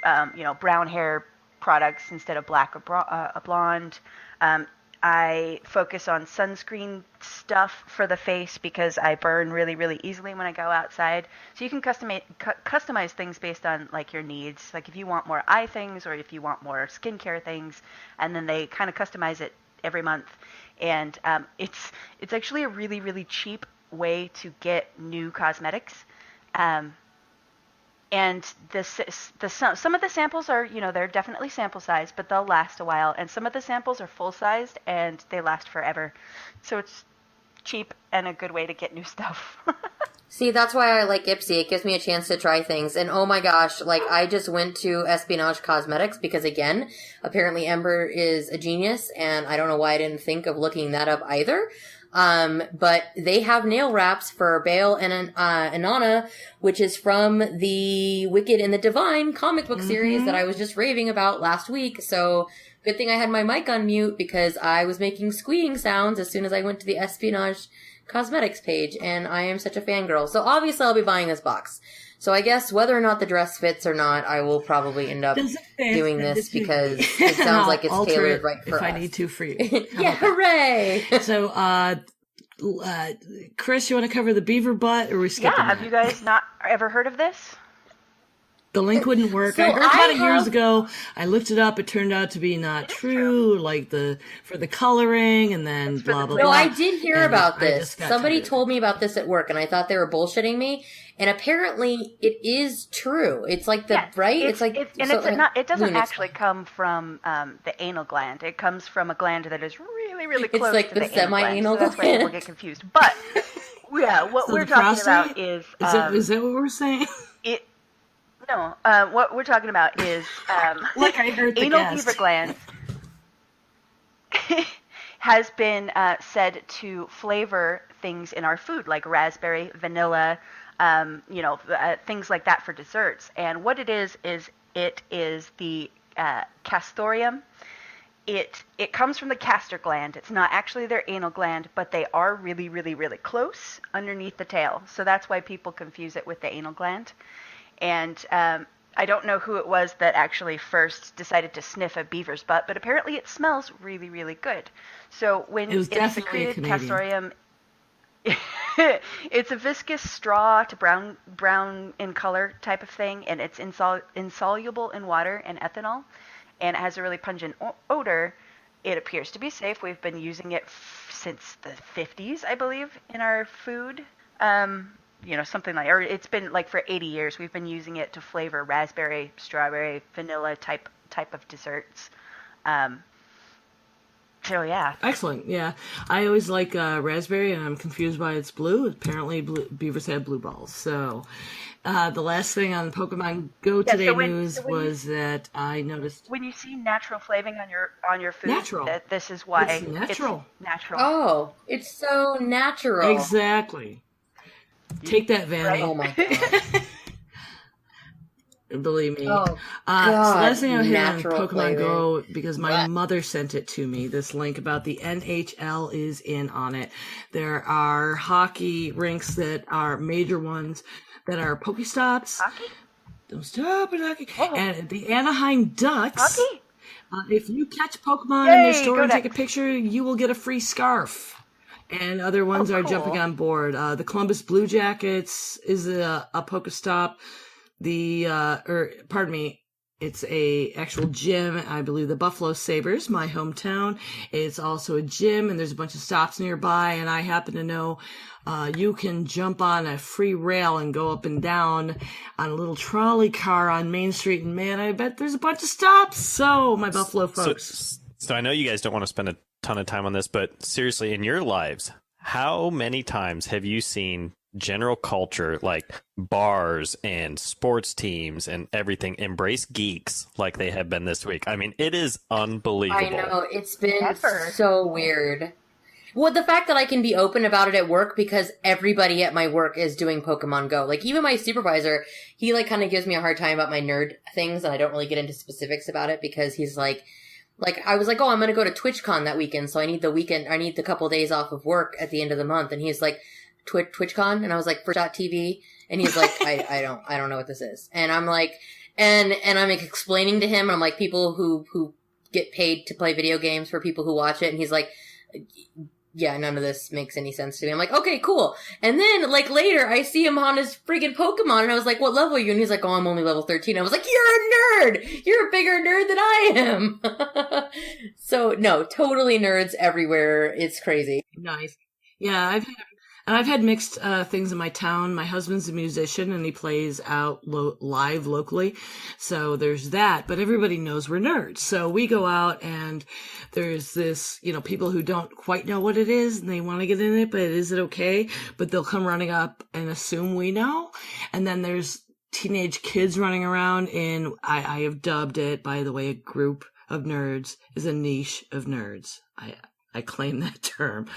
brown hair products instead of black or blonde. I focus on sunscreen stuff for the face because I burn really, really easily when I go outside. So you can customize things based on like your needs. Like if you want more eye things or if you want more skincare things, and then they kind of customize it every month. And it's actually a really, really cheap way to get new cosmetics. And some of the samples are, they're definitely sample size, but they'll last a while. And some of the samples are full sized and they last forever. So it's cheap and a good way to get new stuff. See, that's why I like Ipsy. It gives me a chance to try things. And oh my gosh, like I just went to Espionage Cosmetics because again, apparently Ember is a genius and I don't know why I didn't think of looking that up either. But they have nail wraps for Bail and Inanna, which is from the Wicked and the Divine comic book series that I was just raving about last week. So good thing I had my mic on mute because I was making squeaking sounds as soon as I went to the Espionage Cosmetics page, and I am such a fangirl. So obviously I'll be buying this box. So I guess whether or not the dress fits or not, I will probably end up doing this because it sounds like it's tailored right for us. If I need to for you. Yeah, hooray! So, Chris, you want to cover the beaver butt, or are we skipping Yeah, have you guys not ever heard of this? The link wouldn't work. So I heard about it years ago. I looked it up. It turned out to be not true. Like for the coloring, and then blah blah blah. No, I did hear about this. Somebody told me about this at work, and I thought they were bullshitting me. And apparently, it is true. It's like right. It doesn't actually come from the anal gland. It comes from a gland that is really, really close it's like to the semi-anal gland. So that's why people get confused. But yeah, what we're talking about is is that what we're saying? No, what we're talking about is like I heard the anal guest. beaver gland has been said to flavor things in our food, like raspberry, vanilla, things like that for desserts. And what it is the castoreum. It comes from the castor gland. It's not actually their anal gland, but they are really, really, really close underneath the tail. So that's why people confuse it with the anal gland. And I don't know who it was that actually first decided to sniff a beaver's butt, but apparently it smells really, really good. So when it's secreted castoreum, it's a viscous straw to brown in color type of thing, and it's insoluble in water and ethanol, and it has a really pungent odor. It appears to be safe. We've been using it since the 50s, I believe, in our food. Something like, or it's been like for 80 years, we've been using it to flavor raspberry, strawberry, vanilla type of desserts. So yeah. Excellent. Yeah. I always like raspberry, and I'm confused why it's blue. Apparently beavers have blue balls. So the last thing on Pokemon Go Today news was that I noticed when you see natural flavoring on your food, that this is why it's natural. It's natural. Oh, it's so natural. Exactly. Take that, Vanny. Right? Oh my god. Believe me. Oh, So last thing I heard on Pokemon flavor. Go, because my mother sent it to me, this link about the NHL is in on it. There are hockey rinks that are major ones that are Pokestops. Hockey? Don't stop with hockey. Oh. And the Anaheim Ducks. Hockey? If you catch Pokemon in their store and take a Ducks. picture, you will get a free scarf. And other ones are cool. jumping on board. The Columbus Blue Jackets is a Pokestop. It's a actual gym. I believe the Buffalo Sabres, my hometown. It's also a gym, and there's a bunch of stops nearby. And I happen to know you can jump on a free rail and go up and down on a little trolley car on Main Street. And man, I bet there's a bunch of stops. So my Buffalo folks. So I know you guys don't want to spend a ton of time on this, but seriously, in your lives, how many times have you seen general culture, like bars and sports teams and everything, embrace geeks like they have been this week? I mean, it is unbelievable. I know, it's been so weird. Well, the fact that I can be open about it at work because everybody at my work is doing Pokemon Go. Like, even my supervisor, he, like, kind of gives me a hard time about my nerd things, and I don't really get into specifics about it because he's like, I was like, oh, I'm going to go to TwitchCon that weekend, so I need the couple days off of work at the end of the month. And he's like, TwitchCon? And I was like, for .tv? And he's like, I don't know what this is. And I'm like, and I'm like explaining to him, I'm like, people who get paid to play video games for people who watch it. And he's like, yeah, none of this makes any sense to me. I'm like, okay, cool. And then, like, later, I see him on his friggin' Pokemon, and I was like, what level are you? And he's like, oh, I'm only level 13. I was like, you're a nerd! You're a bigger nerd than I am! So, no, totally nerds everywhere. It's crazy. Nice. Yeah, I've had mixed things in my town. My husband's a musician, and he plays out live locally. So there's that. But everybody knows we're nerds. So we go out, and there's this, people who don't quite know what it is, and they want to get in it, but is it okay? But they'll come running up and assume we know. And then there's teenage kids running around in, I have dubbed it, by the way, a group of nerds is a niche of nerds. I claim that term.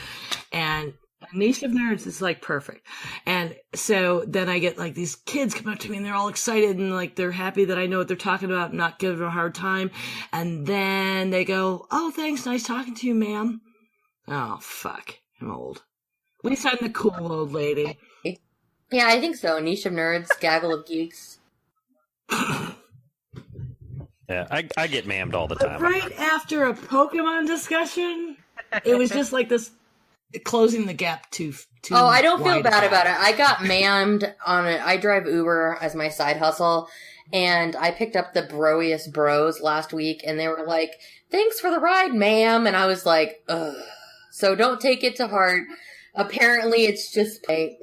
And niche of nerds is like perfect. And so then I get like these kids come up to me and they're all excited and like they're happy that I know what they're talking about and not giving them a hard time. And then they go, "Oh, thanks. Nice talking to you, ma'am." Oh, fuck. I'm old. At least I'm the cool old lady. Yeah, I think so. Niche of nerds, gaggle of geeks. Yeah, I get mammed all the time. Right after a Pokemon discussion, it was just like this closing the gap too. Oh, I don't feel bad about it. I got mammed on it. I drive Uber as my side hustle, and I picked up the broiest bros last week, and they were like, "Thanks for the ride, ma'am," and I was like, ugh. So don't take it to heart. Apparently, it's just pain.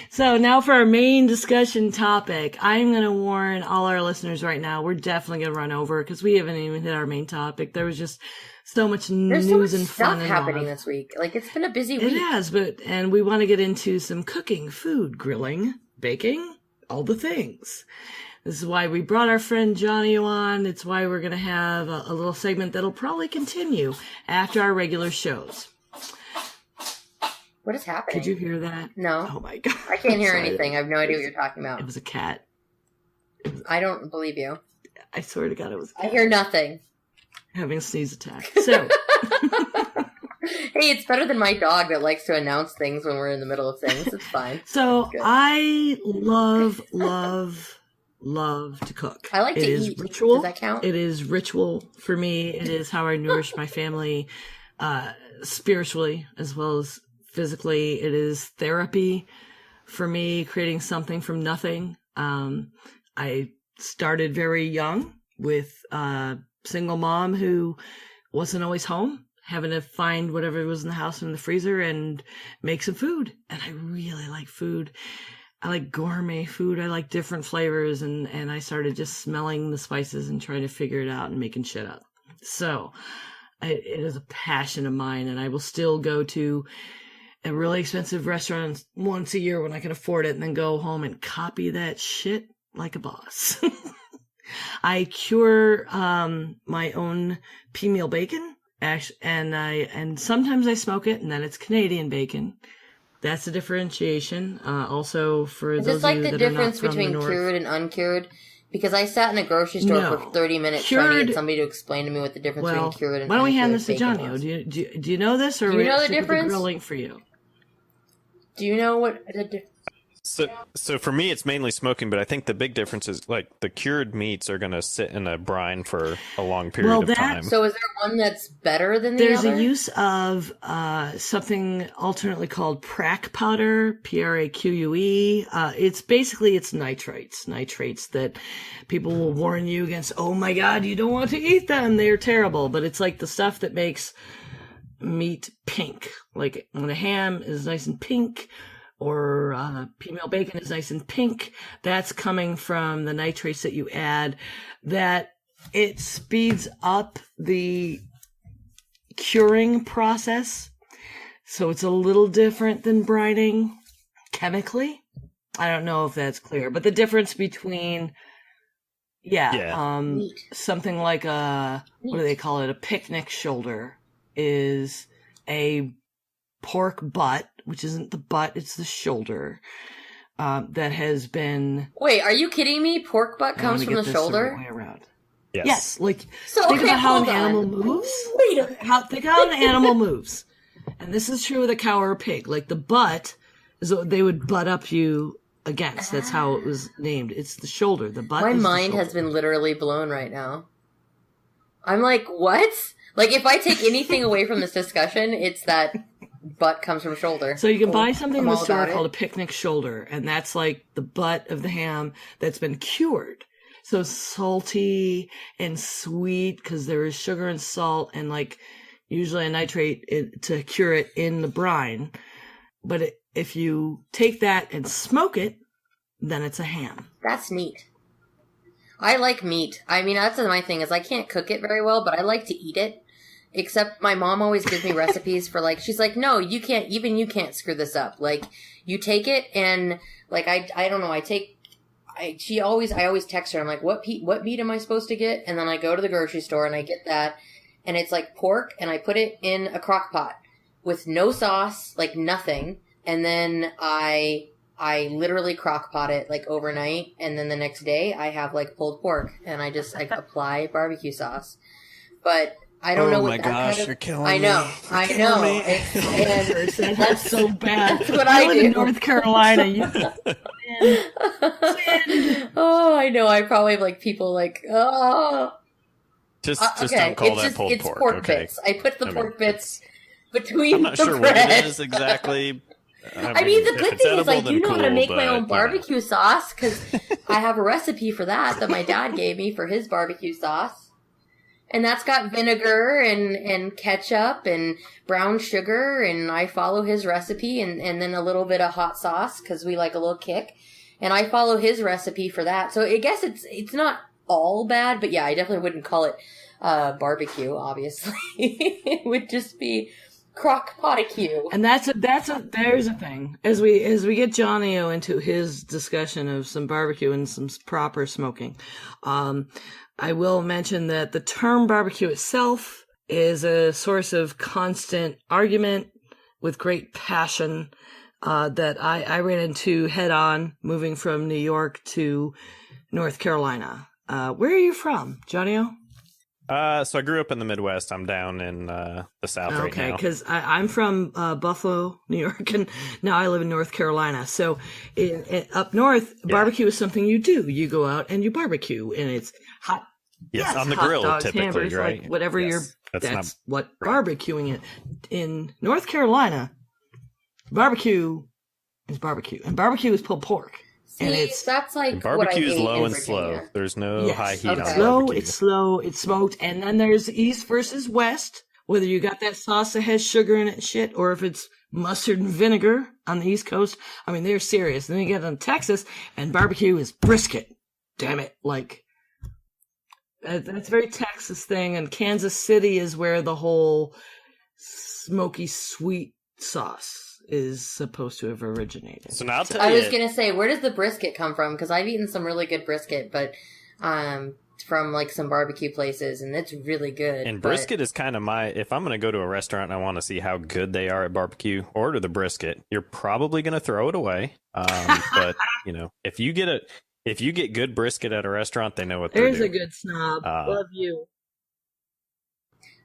So now for our main discussion topic, I'm going to warn all our listeners right now, we're definitely going to run over because we haven't even hit our main topic. There was just so much news and fun stuff happening this week. Like, it's been a busy week. It has, and we want to get into some cooking, food, grilling, baking, all the things. This is why we brought our friend Johnny on. It's why we're going to have a little segment that'll probably continue after our regular shows. What is happening? Did you hear that? No. Oh my God. I can't hear anything. I have no idea what you're talking about. It was a cat. I don't believe you. I swear to God it was a cat. I hear nothing. Having a sneeze attack. So. Hey, it's better than my dog that likes to announce things when we're in the middle of things. It's fine. So I love to cook. I like to eat. It is ritual. Does that count? It is ritual for me. It is how I nourish my family, spiritually as well as physically. It is therapy for me, creating something from nothing. I started very young with a single mom who wasn't always home, having to find whatever was in the house in the freezer and make some food. And I really like food. I like gourmet food. I like different flavors. And I started just smelling the spices and trying to figure it out and making shit up. So it is a passion of mine. And I will still go to a really expensive restaurant once a year when I can afford it and then go home and copy that shit like a boss. I cure my own pea meal bacon, and sometimes I smoke it, and then it's Canadian bacon. That's the differentiation. Also, for those of you that are not from the north. Is this like the difference between cured and uncured? Because I sat in a grocery store for 30 minutes trying to get somebody to explain to me what the difference between cured and uncured. Why don't we hand this to Johnny? Do you know this, or do you know the difference? The grilling for you? Do you know what the difference? So for me, it's mainly smoking, but I think the big difference is like the cured meats are going to sit in a brine for a long period of time. So is there one that's better than the There's other? There's a use of something alternately called prac powder, P-R-A-Q-U-E. It's nitrates that people will warn you against. Oh my God, you don't want to eat them. They're terrible. But it's like the stuff that makes meat pink. Like when a ham is nice and pink, or pea meal bacon is nice and pink, that's coming from the nitrates that you add, that it speeds up the curing process. So it's a little different than brining chemically. I don't know if that's clear, but the difference between, something like what do they call it? A picnic shoulder is a pork butt, which isn't the butt, it's the shoulder, that has been... Wait, are you kidding me? Pork butt comes from the shoulder? The right way around. Yes. Think about how an animal moves. Think how an animal moves. And this is true with a cow or a pig. Like the butt is what they would butt up you against. That's how it was named. It's the shoulder. The butt. My mind has been literally blown right now. I'm like, what? Like, if I take anything away from this discussion, it's that butt comes from shoulder. So you can buy something in the store called a picnic shoulder, and that's like the butt of the ham that's been cured. So salty and sweet because there is sugar and salt and like usually a nitrate to cure it in the brine. But if you take that and smoke it, then it's a ham. That's neat. I like meat. I mean, that's my thing is I can't cook it very well, but I like to eat it. Except my mom always gives me recipes for like, she's like, no, you can't screw this up. Like, you take it and like, I don't know, I always text her. I'm like, what meat am I supposed to get? And then I go to the grocery store and I get that, and it's like pork, and I put it in a crock pot with no sauce, like nothing, and then I literally crock pot it like overnight, and then the next day I have like pulled pork, and I just like apply barbecue sauce. But I don't know what that kind of... You're killing I know. And that's so bad. That's what I live do. in North Carolina. Oh, I know. I probably have like people like, oh. Just Okay. don't call that pulled it's pork. pork Okay. bits. I put the pork bits between I'm not the sure bread. what it is exactly. I mean, the if good it's thing is, edible, like, then you know how to cool, make my but, own you know. barbecue sauce, because I have a recipe for that my dad gave me for his barbecue sauce. And that's got vinegar and ketchup and brown sugar, and I follow his recipe, and then a little bit of hot sauce, because we like a little kick. And I follow his recipe for that. So I guess it's not all bad, but yeah, I definitely wouldn't call it barbecue, obviously. It would just be crock poticue. And there's a thing. As we get Johnny O into his discussion of some barbecue and some proper smoking, I will mention that the term barbecue itself is a source of constant argument with great passion that I ran into head on moving from New York to North Carolina. Where are you from, Johnny O? So I grew up in the Midwest. I'm down in the South right now. Okay, because I'm from Buffalo, New York, and now I live in North Carolina. So up north, barbecue is something you do. You go out and you barbecue, and it's hot. Yes, on the hot grill dogs, typically, hamburgers, right? like whatever Yes, that's what barbecuing it. In North Carolina, barbecue is barbecue, and barbecue is pulled pork. See, and it's that's like Barbecue what I is hate low in and Virginia. slow. There's no high heat on Okay. It's barbecue. slow, it's smoked, and then there's east versus west. Whether you got that sauce that has sugar in it, shit, or if it's mustard and vinegar on the East Coast. I mean, they're serious. Then you get on Texas, and barbecue is brisket. Damn it, like that's a very Texas thing. And Kansas City is where the whole smoky sweet sauce is supposed to have originated. So now I'll tell I you. was gonna say, where does the brisket come from? Because I've eaten some really good brisket, but from like some barbecue places, and it's really good. And but- brisket is kind of if I'm going to go to a restaurant and I want to see how good they are at barbecue, order the brisket. You're probably going to throw it away. But you know, if you get good brisket at a restaurant, they know what they're There's doing. a good snob. Love you.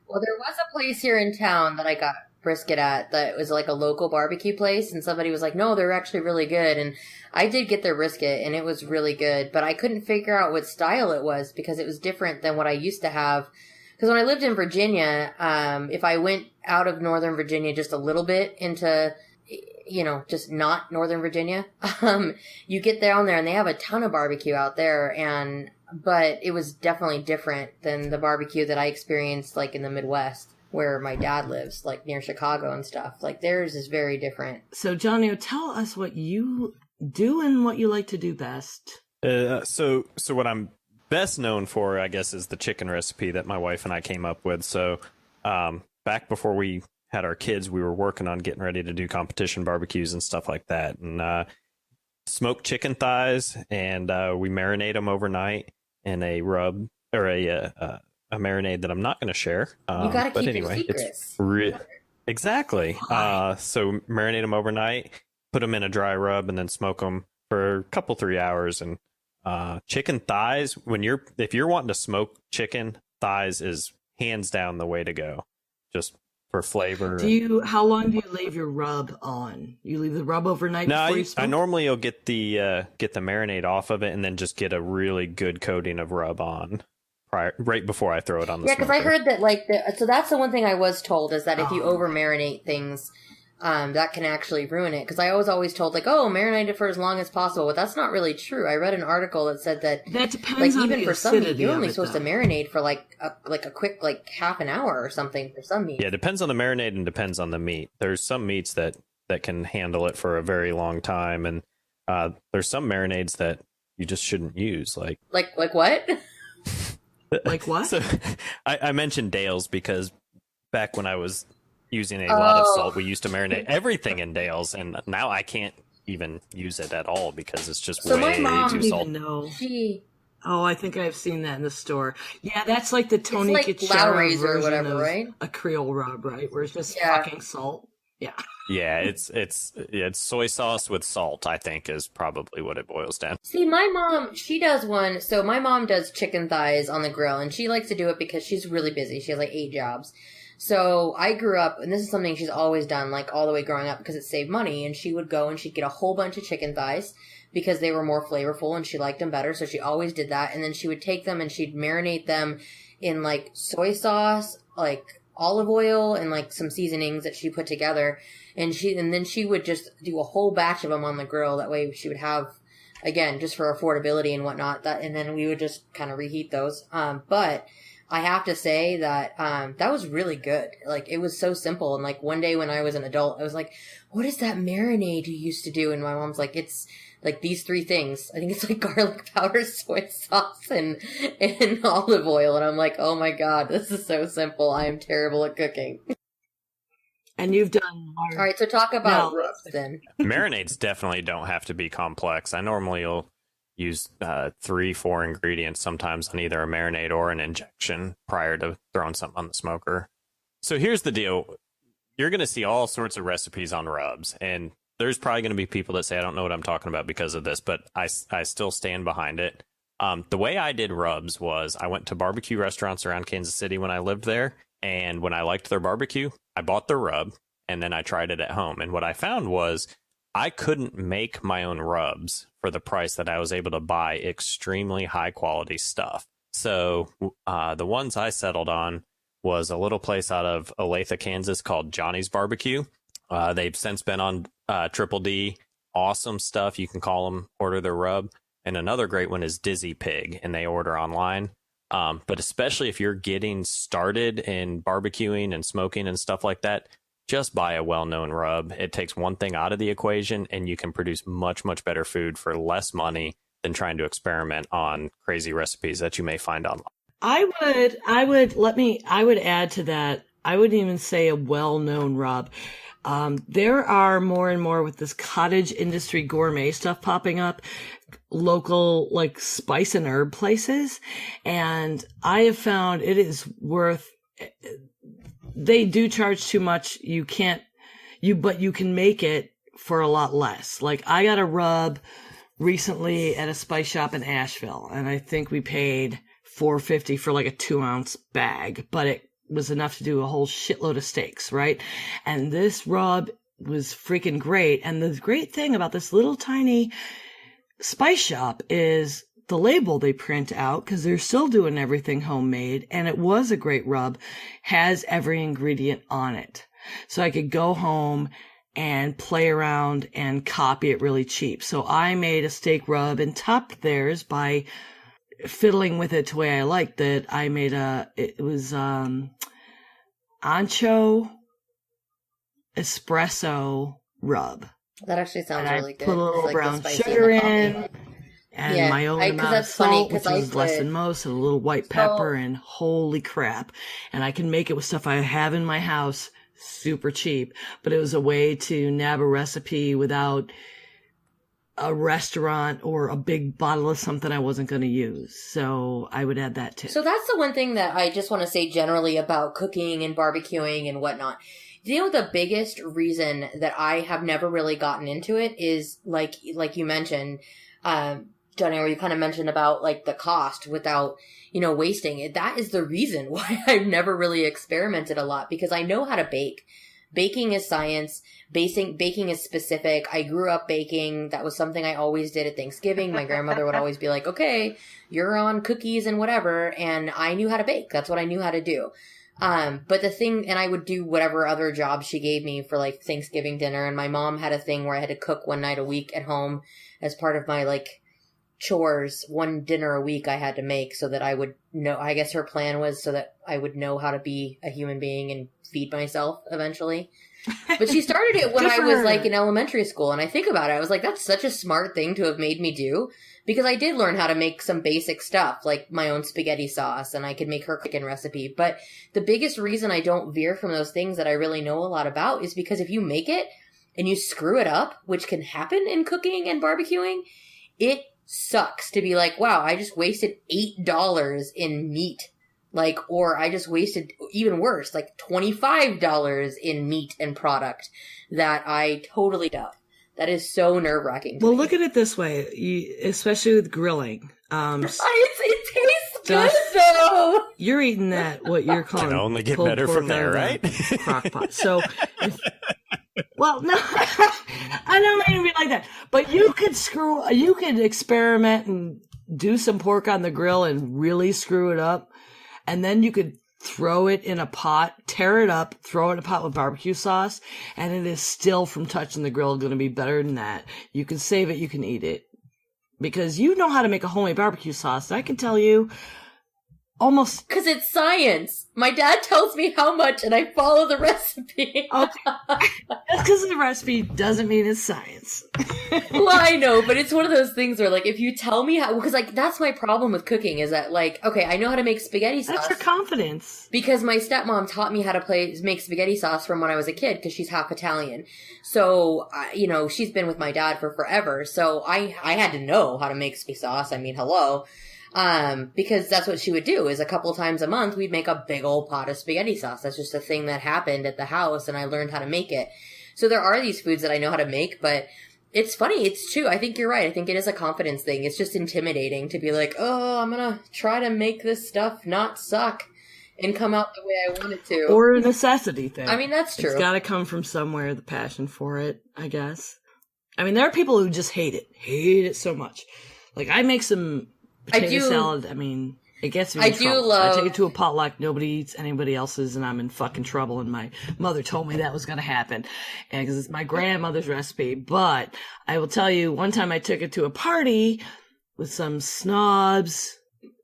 Well, there was a place here in town that I got brisket at that was like a local barbecue place, and somebody was like, no, they're actually really good. And I did get their brisket, and it was really good, but I couldn't figure out what style it was because it was different than what I used to have. Because when I lived in Virginia, if I went out of Northern Virginia just a little bit into, you know, just not Northern Virginia, you get down there and they have a ton of barbecue out there, but it was definitely different than the barbecue that I experienced like in the Midwest where my dad lives, like near Chicago and stuff. Like theirs is very different. So, Johnny, tell us what you do and what you like to do best. So what I'm best known for, I guess, is the chicken recipe that my wife and I came up with. So back before we had our kids, we were working on getting ready to do competition barbecues and stuff like that. And smoked chicken thighs, and we marinate them overnight in a rub or a marinade that I'm not going to share. You gotta but keep anyway, your secrets. Exactly. So marinate them overnight, put them in a dry rub, and then smoke them for a couple 3 hours. And chicken thighs, if you're wanting to smoke chicken, thighs is hands down the way to go, just for flavor. How long do you leave your rub on? You leave the rub overnight before you smoke? I normally will get the marinade off of it and then just get a really good coating of rub on right before I throw it on the Yeah, because I smoker. heard that so that's the one thing I was told is that if you over marinate things, that can actually ruin it. Because I was always told like, oh, marinate it for as long as possible, but that's not really true. I read an article that said that depends on even the for some meat, acidity you're of only it, supposed though. to marinate for like a quick half an hour or something for some meat. Yeah, it depends on the marinade and depends on the meat. There's some meats that can handle it for a very long time, and there's some marinades that you just shouldn't use. Like what? Like what? So I mentioned Dale's because back when I was using a lot of salt, we used to marinate everything in Dale's, and now I can't even use it at all because it's just So my way mom too I don't salty. even know. She Oh, I think I've seen that in the store. Yeah, that's like the Tony like Kitchara Lowry's or version whatever, of right? a Creole rub, right? Where it's just Yeah. fucking salt. Yeah. Yeah, it's soy sauce with salt, I think, is probably what it boils down. See, my mom, she does one. So my mom does chicken thighs on the grill, and she likes to do it because she's really busy. She has like 8 jobs. So I grew up, and this is something she's always done, like all the way growing up, because it saved money. And she would go and she'd get a whole bunch of chicken thighs because they were more flavorful and she liked them better. So she always did that. And then she would take them and she'd marinate them in like soy sauce, like olive oil, and like some seasonings that she put together. And then she would just do a whole batch of them on the grill. That way she would have, again, just for affordability and whatnot, and then we would just kind of reheat those. But I have to say that, that was really good. Like, it was so simple. And like one day when I was an adult, I was like, what is that marinade you used to do? And my mom's like, it's like these 3 things. I think it's like garlic powder, soy sauce, and olive oil. And I'm like, oh my God, this is so simple. I am terrible at cooking. And you've done more. All right, so talk about rubs then. Marinades definitely don't have to be complex. I normally will use 3-4 ingredients sometimes on either a marinade or an injection prior to throwing something on the smoker. So here's the deal. You're going to see all sorts of recipes on rubs, and there's probably going to be people that say, I don't know what I'm talking about because of this, but I still stand behind it. The way I did rubs was I went to barbecue restaurants around Kansas City when I lived there, and when I liked their barbecue, I bought the rub, and then I tried it at home. And what I found was I couldn't make my own rubs for the price that I was able to buy extremely high quality stuff. So the ones I settled on was a little place out of Olathe, Kansas called Johnny's Barbecue. They've since been on Triple D. Awesome stuff. You can call them, order their rub. And another great one is Dizzy Pig, and they order online. But especially if you're getting started in barbecuing and smoking and stuff like that, just buy a well-known rub. It takes one thing out of the equation, and you can produce much, much better food for less money than trying to experiment on crazy recipes that you may find online. I would add to that. I wouldn't even say a well-known rub. There are more and more with this cottage industry gourmet stuff popping up, local like spice and herb places. And I have found it is they do charge too much. But you can make it for a lot less. Like I got a rub recently at a spice shop in Asheville, and I think we paid $4.50 for like a 2-ounce bag, but it was enough to do a whole shitload of steaks, right? And this rub was freaking great. And the great thing about this little tiny spice shop is the label they print out, because they're still doing everything homemade, and it was a great rub, has every ingredient on it. So I could go home and play around and copy it really cheap. So I made a steak rub and topped theirs by fiddling with it the way I liked it. I made it was ancho espresso rub. That actually sounds And really I good. put a little Like brown the spicy sugar and the in, coffee. and Yeah, my own 'cause amount of that's funny, salt, 'cause which I is less put- than most, and a little white pepper, and holy crap. And I can make it with stuff I have in my house, super cheap. But it was a way to nab a recipe without a restaurant or a big bottle of something I wasn't going to use. So I would add that too. So that's the one thing that I just want to say generally about cooking and barbecuing and whatnot. You know, the biggest reason that I have never really gotten into it is like you mentioned, Johnny, where you kind of mentioned about like the cost without, wasting it. That is the reason why I've never really experimented a lot, because I know how to bake. Baking is science. Baking is specific. I grew up baking. That was something I always did at Thanksgiving. My grandmother would always be like, okay, you're on cookies and whatever. And I knew how to bake. That's what I knew how to do. But the thing, and I would do whatever other jobs she gave me for like Thanksgiving dinner. And my mom had a thing where I had to cook one night a week at home as part of my like chores. One dinner a week I had to make so that I would know, I guess her plan was so that I would know how to be a human being and feed myself eventually. But she started it when I was like in elementary school. And I think about it, I was like, that's such a smart thing to have made me do, because I did learn how to make some basic stuff like my own spaghetti sauce, and I could make her chicken recipe. But the biggest reason I don't veer from those things that I really know a lot about is because if you make it, and you screw it up, which can happen in cooking and barbecuing, it sucks to be like, wow, I just wasted $8 in meat. Like, or I just wasted, even worse, like $25 in meat and product that I totally dumped. That is so nerve-wracking to Well, me. look at it this way, especially with grilling. It tastes good, though. You're eating that, what you're calling Can only get pulled better pork from there, out of right? the crock pot. So, well, no, I don't mean to be like that. But you could experiment and do some pork on the grill and really screw it up. And then you could throw it in a pot, tear it up, throw it in a pot with barbecue sauce, and it is still, from touching the grill, going to be better than that. You can save it, you can eat it. Because you know how to make a homemade barbecue sauce. I can tell you almost... Because it's science. My dad tells me how much, and I follow the recipe. Okay. Just because the recipe doesn't mean it's science. Well, I know, but it's one of those things where, like, if you tell me how... Because, like, that's my problem with cooking, is that, like, okay, I know how to make spaghetti sauce. That's your confidence. Because my stepmom taught me how to make spaghetti sauce from when I was a kid, because she's half Italian. So, you know, she's been with my dad for forever, so I had to know how to make spaghetti sauce. I mean, hello. Because that's what she would do, is a couple times a month, we'd make a big old pot of spaghetti sauce. That's just a thing that happened at the house, and I learned how to make it. So there are these foods that I know how to make, but it's funny. It's true. I think you're right. I think it is a confidence thing. It's just intimidating to be like, oh, I'm gonna try to make this stuff not suck and come out the way I want it to. Or a necessity thing. I mean, that's true. It's got to come from somewhere, the passion for it, I guess. I mean, there are people who just hate it so much. Like, I make some potato salad. I mean, it gets me in trouble. I take it to a potluck, nobody eats anybody else's, and I'm in fucking trouble. And my mother told me that was going to happen, and because it's my grandmother's recipe. But I will tell you, one time I took it to a party with some snobs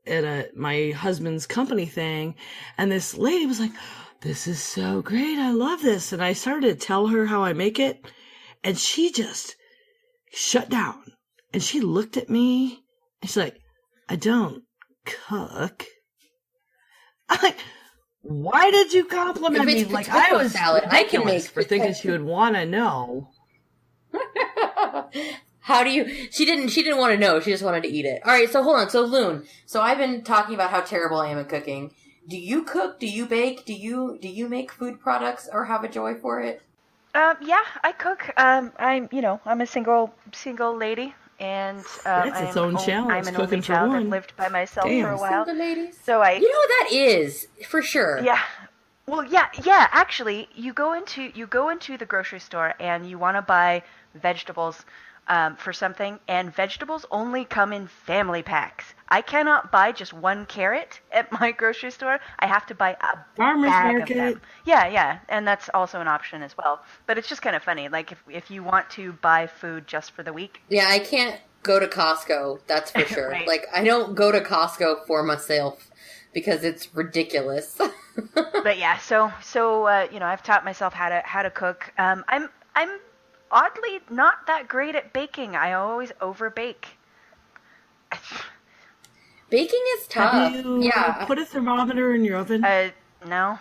at my husband's company thing, and this lady was like, "This is so great, I love this." And I started to tell her how I make it, and she just shut down, and she looked at me, and she's like, "I don't cook." I'm like, why did you compliment me? Like, I was salad, I can make for thinking she would want to know. How do you? She didn't want to know. She just wanted to eat it. All right. So hold on. So Loon. So I've been talking about how terrible I am at cooking. Do you cook? Do you bake? Do you make food products or have a joy for it? Yeah, I cook. I'm a single lady. And that's its own challenge. I'm an only child. I've lived by myself for a while. Single ladies. So you know what that is for sure. Yeah. Well, yeah. Actually, you go into the grocery store and you want to buy vegetables for something, and vegetables only come in family packs. I cannot buy just one carrot at my grocery store. I have to buy a farmer's bag market. of them. Yeah, and that's also an option as well. But it's just kind of funny. Like if you want to buy food just for the week. Yeah, I can't go to Costco. That's for sure. Right. Like I don't go to Costco for myself because it's ridiculous. But yeah, so I've taught myself how to cook. I'm oddly not that great at baking. I always overbake. Baking is tough. Have you put a thermometer in your oven? No.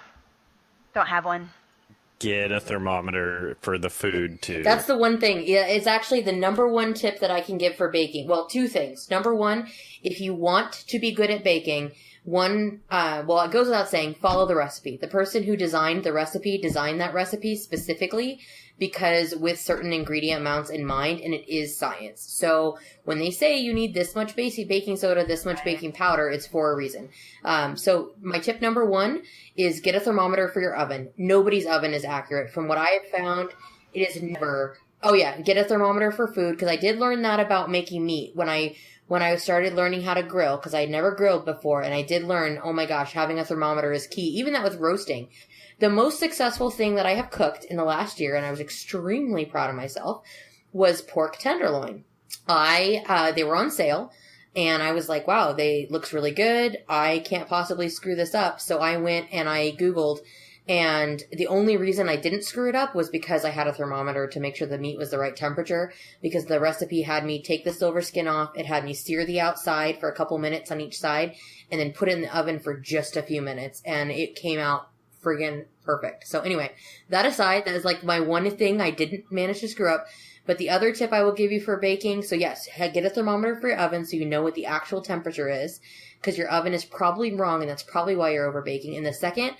Don't have one. Get a thermometer for the food, too. That's the one thing. Yeah, it's actually the number one tip that I can give for baking. Well, two things. Number one, if you want to be good at baking, it goes without saying, follow the recipe. The person who designed the recipe designed that recipe specifically because with certain ingredient amounts in mind, and it is science. So when they say you need this much basic baking soda, this much baking powder, it's for a reason. So my tip number one is get a thermometer for your oven. Nobody's oven is accurate. From what I have found, it is never... Oh yeah, get a thermometer for food, because I did learn that about making meat when I started learning how to grill, because I had never grilled before, and I did learn, oh my gosh, having a thermometer is key. Even that with roasting. The most successful thing that I have cooked in the last year, and I was extremely proud of myself, was pork tenderloin. They were on sale, and I was like, wow, looks really good. I can't possibly screw this up. So I went and I Googled, and the only reason I didn't screw it up was because I had a thermometer to make sure the meat was the right temperature, because the recipe had me take the silver skin off. It had me sear the outside for a couple minutes on each side and then put it in the oven for just a few minutes. And it came out friggin' perfect. So anyway, that aside, that is like my one thing I didn't manage to screw up. But the other tip I will give you for baking, so yes, get a thermometer for your oven so you know what the actual temperature is, because your oven is probably wrong, and that's probably why you're over baking. And the second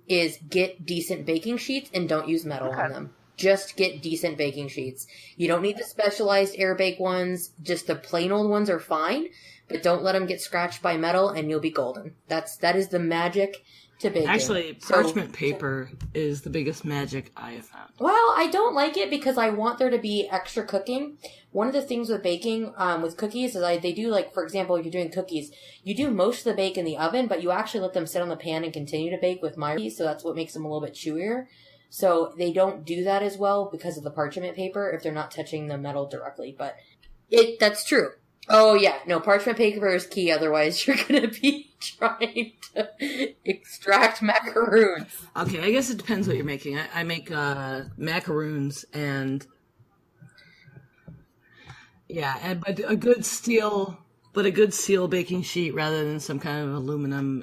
is get decent baking sheets and don't use metal on them. Just get decent baking sheets. You don't need the specialized air bake ones. Just the plain old ones are fine, but don't let them get scratched by metal and you'll be golden. That is the magic to baking. Actually, parchment paper is the biggest magic I have found. Well, I don't like it because I want there to be extra cooking. One of the things with baking, with cookies, is they do, like, for example, if you're doing cookies, you do most of the bake in the oven, but you actually let them sit on the pan and continue to bake with my cookies, so that's what makes them a little bit chewier. So they don't do that as well because of the parchment paper if they're not touching the metal directly. But that's true. Oh, yeah. No, parchment paper is key. Otherwise, you're going to be trying to extract macaroons. Okay, I guess it depends what you're making. I make macaroons and... Yeah, but a good steel baking sheet rather than some kind of aluminum,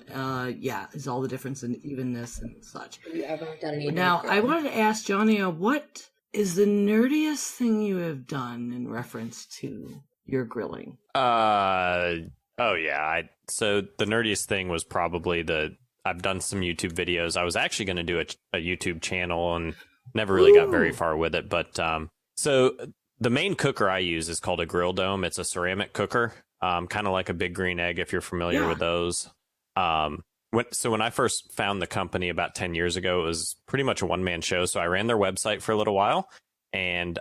is all the difference in evenness and such. Have you ever done any? Now, I wanted to ask Johnny, what is the nerdiest thing you have done in reference to your grilling? So the nerdiest thing was probably I've done some YouTube videos. I was actually going to do a YouTube channel and never really got very far with it. But so the main cooker I use is called a Grill Dome. It's a ceramic cooker, kind of like a Big Green Egg if you're familiar with those. When I first found the company about 10 years ago, it was pretty much a one-man show. So I ran their website for a little while and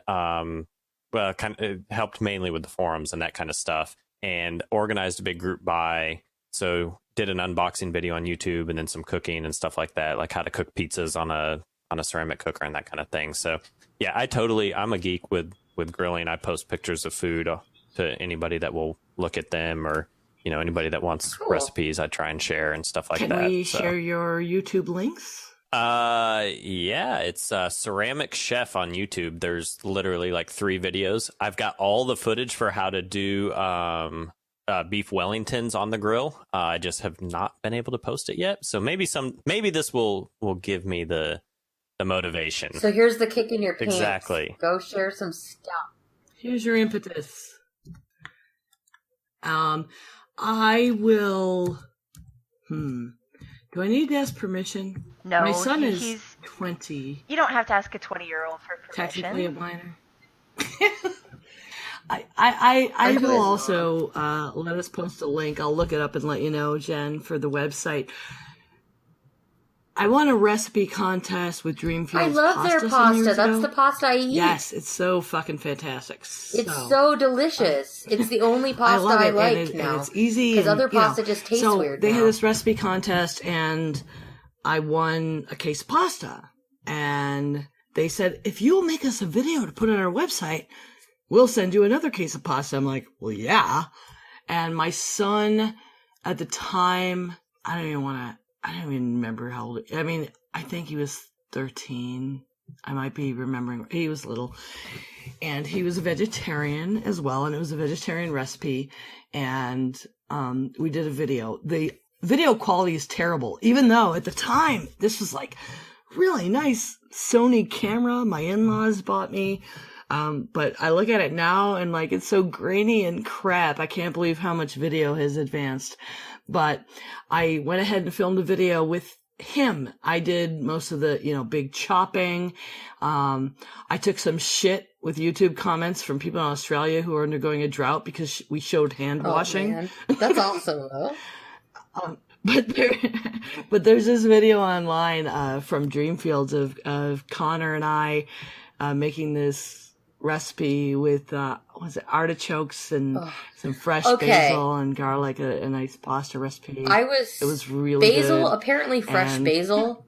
it helped mainly with the forums and that kind of stuff, and organized a big group buy. So did an unboxing video on YouTube and then some cooking and stuff like that, like how to cook pizzas on a ceramic cooker and that kind of thing. So yeah, I'm a geek with grilling. I post pictures of food to anybody that will look at them, or anybody that wants recipes, I try and share and stuff like that. Can we share your YouTube links? Yeah, it's Ceramic Chef on YouTube. There's literally like 3 videos. I've got all the footage for how to do beef Wellingtons on the grill. I just have not been able to post it yet. So maybe this will give me the motivation. So here's the kick in your pants. Exactly. Go share some stuff. Here's your impetus. I will. Do I need to ask permission? No. My son is 20. You don't have to ask a 20-year-old for permission. Technically a minor. I will also let us post a link. I'll look it up and let you know, Jen, for the website. I won a recipe contest with Dreamfield's I love their pasta. That's the pasta I eat. Yes, it's so fucking fantastic. It's so delicious. It's the only pasta I like now. And it's easy. Because other pasta just tastes weird. They had this recipe contest, and I won a case of pasta. And they said, if you'll make us a video to put on our website, we'll send you another case of pasta. I'm like, well, yeah. And my son, at the time, I don't even remember how old. I mean, I think he was 13. I might be remembering. He was little. And he was a vegetarian as well. And it was a vegetarian recipe. And we did a video. The video quality is terrible. Even though at the time, this was like really nice Sony camera my in-laws bought me. But I look at it now and like it's so grainy and crap. I can't believe how much video has advanced. But I went ahead and filmed a video with him. I did most of the, big chopping. I took some shit with YouTube comments from people in Australia who are undergoing a drought because we showed hand washing. Man. That's awesome, though. But there's this video online from Dreamfields of Connor and I making this recipe with artichokes and some fresh basil and garlic, a nice pasta recipe. It was really basil, good. Apparently fresh basil,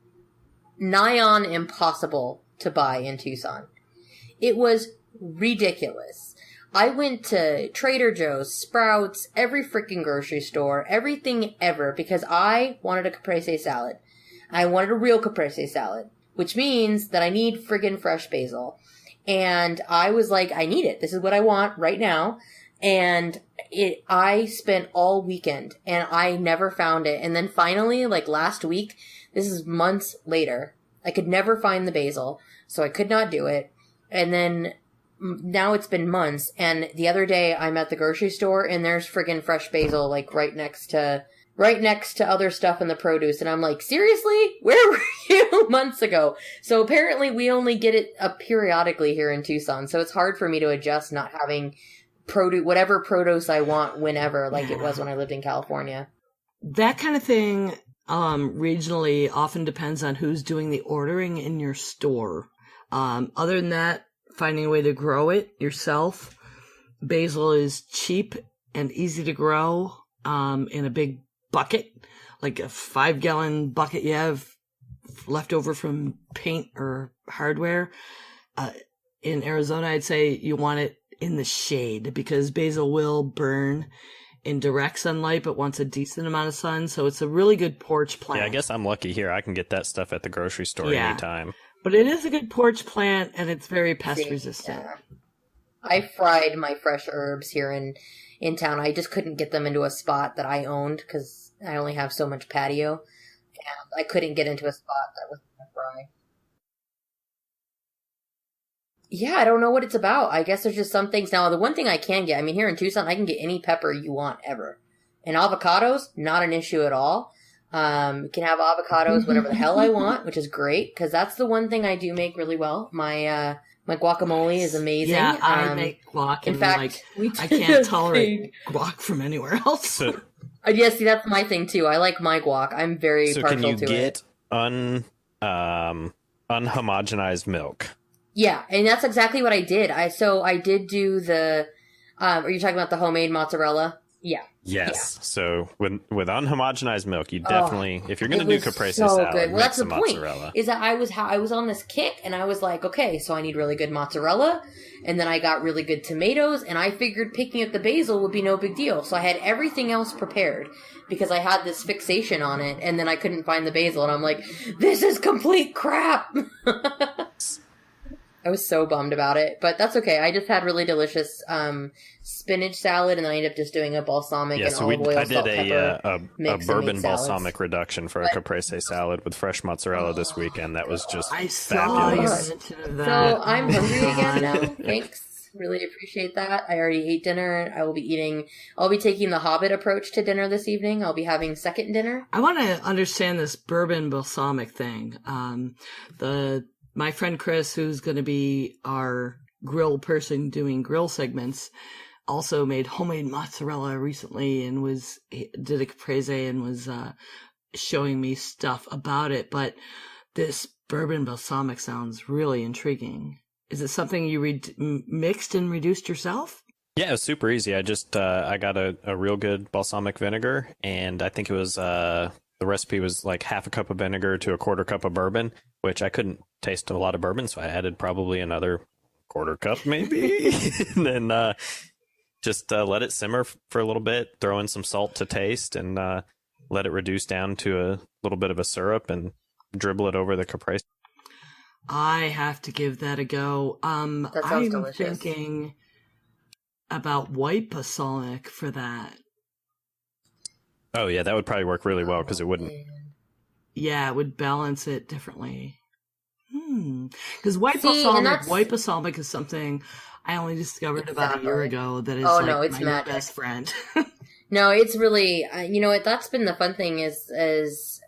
nigh on impossible to buy in Tucson. It was ridiculous. I went to Trader Joe's, Sprouts, every freaking grocery store, everything ever, because I wanted a caprese salad. I wanted a real caprese salad, which means that I need friggin' fresh basil. And I was like, I need it. This is what I want right now. And I spent all weekend and I never found it. And then finally, like last week, this is months later, I could never find the basil, so I could not do it. And then now it's been months, and the other day I'm at the grocery store and there's friggin' fresh basil like right next to other stuff in the produce, and I'm like, seriously? Where were you months ago? So apparently we only get it periodically here in Tucson, so it's hard for me to adjust not having whatever produce I want whenever, like it was when I lived in California. That kind of thing regionally often depends on who's doing the ordering in your store. Other than that, finding a way to grow it yourself. Basil is cheap and easy to grow in a big bucket, like a 5-gallon bucket you have left over from paint or hardware. In Arizona, I'd say you want it in the shade because basil will burn in direct sunlight but wants a decent amount of sun, so it's a really good porch plant. Yeah, I guess I'm lucky here. I can get that stuff at the grocery store anytime. But it is a good porch plant, and it's very pest resistant. Yeah. I fried my fresh herbs here in town. I just couldn't get them into a spot that I owned because I only have so much patio. And I couldn't get into a spot that was going to fry. Yeah, I don't know what it's about. I guess there's just some things. Now, the one thing I can get, I mean, here in Tucson, I can get any pepper you want ever. And avocados, not an issue at all. You can have avocados whatever the hell I want, which is great, because that's the one thing I do make really well. My guacamole is amazing. Yeah, I make guac. In fact, I can't tolerate guac from anywhere else. So, yeah, see, that's my thing, too. I like my guac. I'm very partial to it. So can you get unhomogenized milk? Yeah, and that's exactly what I did. I did do the... are you talking about the homemade mozzarella? Yeah. Yes. Yeah. So with unhomogenized milk, you definitely, if you're going to do caprese so salad, good. Well, that's the point. Mozzarella. Is that I was on this kick, and I was like, okay, so I need really good mozzarella, and then I got really good tomatoes, and I figured picking up the basil would be no big deal. So I had everything else prepared because I had this fixation on it, and then I couldn't find the basil, and I'm like, this is complete crap. I was so bummed about it, but that's okay. I just had really delicious spinach salad, and then I ended up just doing a balsamic and olive oil, I did a bourbon balsamic reduction for a caprese salad with fresh mozzarella this weekend. That was just fabulous. So I'm hungry again now. Thanks. Really appreciate that. I already ate dinner. I'll be taking the Hobbit approach to dinner this evening. I'll be having second dinner. I want to understand this bourbon balsamic thing. My friend Chris, who's going to be our grill person doing grill segments, also made homemade mozzarella recently and did a caprese and was showing me stuff about it. But this bourbon balsamic sounds really intriguing. Is it something you mixed and reduced yourself? Yeah, it was super easy. I just I got a real good balsamic vinegar, and I think it was the recipe was like half a cup of vinegar to a quarter cup of bourbon, which I couldn't taste a lot of bourbon, so I added probably another quarter cup maybe. And then just let it simmer for a little bit, throw in some salt to taste, and let it reduce down to a little bit of a syrup and dribble it over the caprese. I have to give that a go. That sounds delicious. I'm thinking about white balsamic for that. Oh, yeah, that would probably work really well because it wouldn't. Yeah, it would balance it differently. Because white balsamic is something I only discovered about a year ago that is it's my best friend. No, it's really, you know what, that's been the fun thing is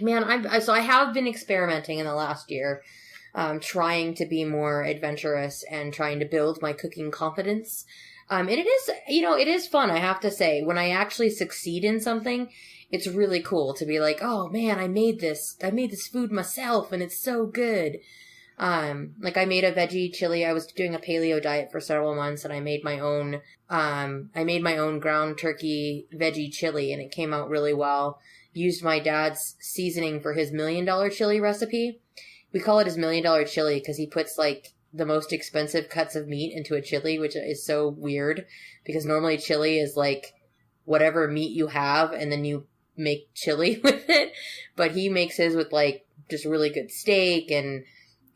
man, I have been experimenting in the last year, trying to be more adventurous and trying to build my cooking confidence. And it is, it is fun, I have to say. When I actually succeed in something, it's really cool to be like, oh man, I made this food myself and it's so good. Like I made a veggie chili. I was doing a paleo diet for several months and I made my own ground turkey veggie chili and it came out really well. Used my dad's seasoning for his $1 million chili recipe. We call it his $1 million chili because he puts like the most expensive cuts of meat into a chili, which is so weird because normally chili is like whatever meat you have and then you make chili with it. But he makes his with like just really good steak and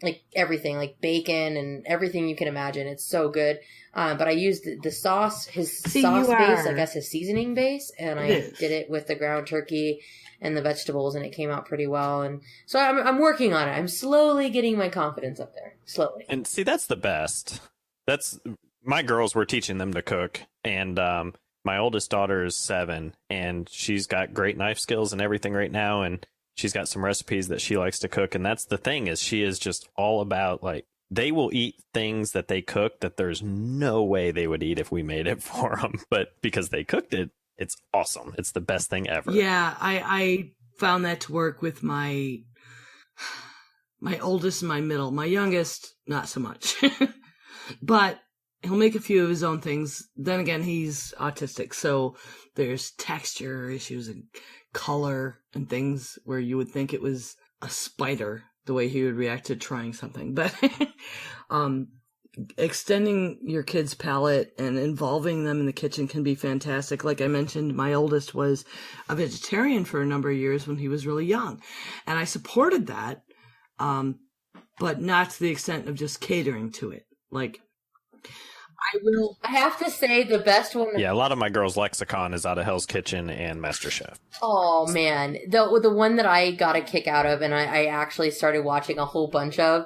like everything, like bacon and everything you can imagine. It's so good. But I used the sauce, his sauce base, I guess his seasoning base, and I did it with the ground turkey and the vegetables, and it came out pretty well. And so I'm working on it. I'm slowly getting my confidence up there. Slowly. And see, that's the best. That's my girls were teaching them to cook, and my oldest daughter is 7, and she's got great knife skills and everything right now, and she's got some recipes that she likes to cook. And that's the thing, is she is just all about, like, they will eat things that they cook that there's no way they would eat if we made it for them. But because they cooked it, it's awesome. It's the best thing ever. Yeah, I found that to work with my oldest and my middle. My youngest, not so much. But he'll make a few of his own things. Then again, he's autistic, so there's texture issues and color and things where you would think it was a spider, the way he would react to trying something. But extending your kids' palate and involving them in the kitchen can be fantastic. Like I mentioned, my oldest was a vegetarian for a number of years when he was really young, and I supported that, but not to the extent of just catering to it. Like, I have to say the best one. Yeah, a lot of my girls' lexicon is out of Hell's Kitchen and MasterChef. Oh man, the one that I got a kick out of, and I actually started watching a whole bunch of.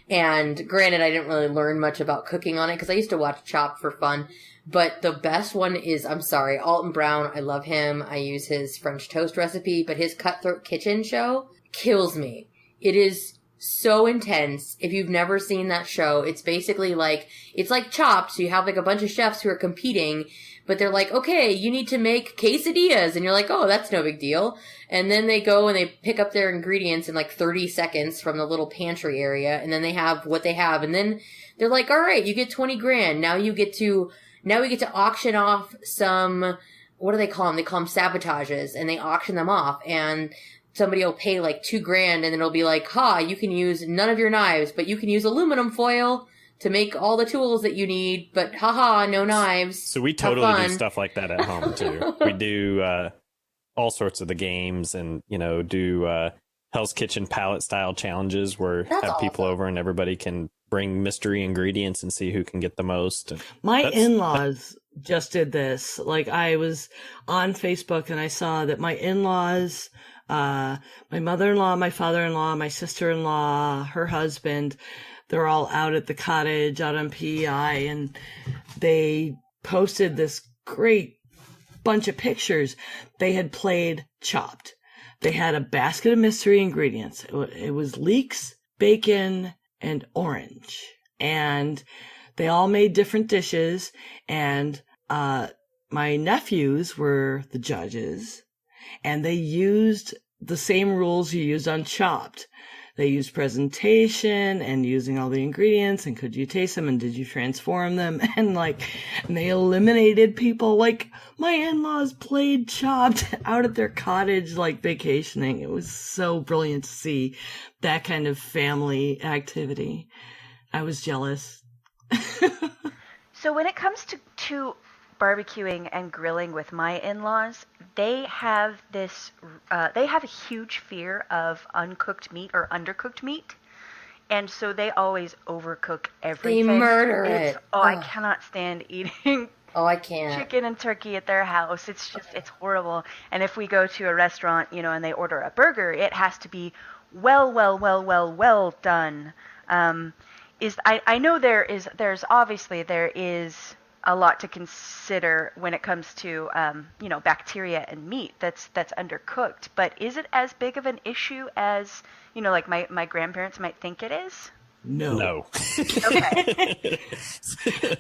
And granted, I didn't really learn much about cooking on it because I used to watch Chopped for fun. But the best one is, I'm sorry, Alton Brown. I love him. I use his French toast recipe, but his Cutthroat Kitchen show kills me. It is so intense. If you've never seen that show, it's basically like, it's like Chopped. So you have like a bunch of chefs who are competing, but they're like, okay, you need to make quesadillas. And you're like, oh, that's no big deal. And then they go and they pick up their ingredients in like 30 seconds from the little pantry area. And then they have what they have. And then they're like, all right, you get 20 grand. Now we get to auction off some, what do they call them? They call them sabotages, and they auction them off. And somebody will pay like $2 grand, and then it'll be like, you can use none of your knives, but you can use aluminum foil to make all the tools that you need, but no knives. So we totally do stuff like that at home too. We do all sorts of the games, and do Hell's Kitchen palette style challenges where people over and everybody can bring mystery ingredients and see who can get the most. My in-laws just did this. Like, I was on Facebook and I saw that my in-laws, my mother-in-law, my father-in-law, my sister-in-law, her husband, they're all out at the cottage out on PEI, and they posted this great bunch of pictures. They had played Chopped. They had a basket of mystery ingredients. It was leeks, bacon, and orange. And they all made different dishes, and my nephews were the judges, and they used the same rules you used on Chopped. They used presentation and using all the ingredients, and could you taste them, and did you transform them, and they eliminated people. Like, my in-laws played Chopped out at their cottage, like vacationing. It was so brilliant to see that kind of family activity. I was jealous. So when it comes to barbecuing and grilling with my in-laws, they have a huge fear of uncooked meat or undercooked meat. And so they always overcook everything. They murder it. I cannot stand eating I can't. chicken and turkey at their house. It's horrible. And if we go to a restaurant, and they order a burger, it has to be well done. I know there is a lot to consider when it comes to bacteria and meat that's undercooked, but is it as big of an issue as like my grandparents might think it is? No. Okay.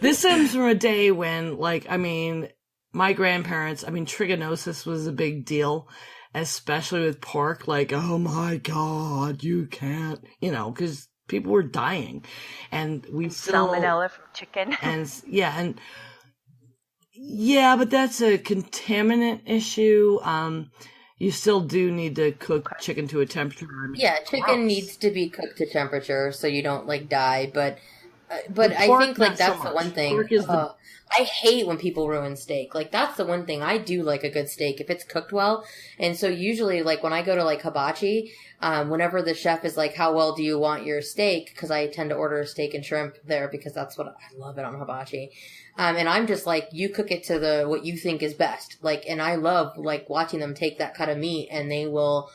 This stems from a day when, my grandparents, trichinosis was a big deal, especially with pork. Like, oh my God, you can't, because people were dying, and we still salmonella from chicken. But that's a contaminant issue. You still do need to cook chicken to a temperature. Yeah, chicken needs to be cooked to temperature so you don't die. But But I pork, think like not so that's the much. one thing. Pork is the I hate when people ruin steak. Like that's the one thing I do like a good steak if it's cooked well. And so usually like when I go to like hibachi, whenever the chef is like, "How well do you want your steak?" Because I tend to order steak and shrimp there because that's what I love it on hibachi. And I'm just like, you cook it to what you think is best. Like, and I love like watching them take that cut of meat and they will.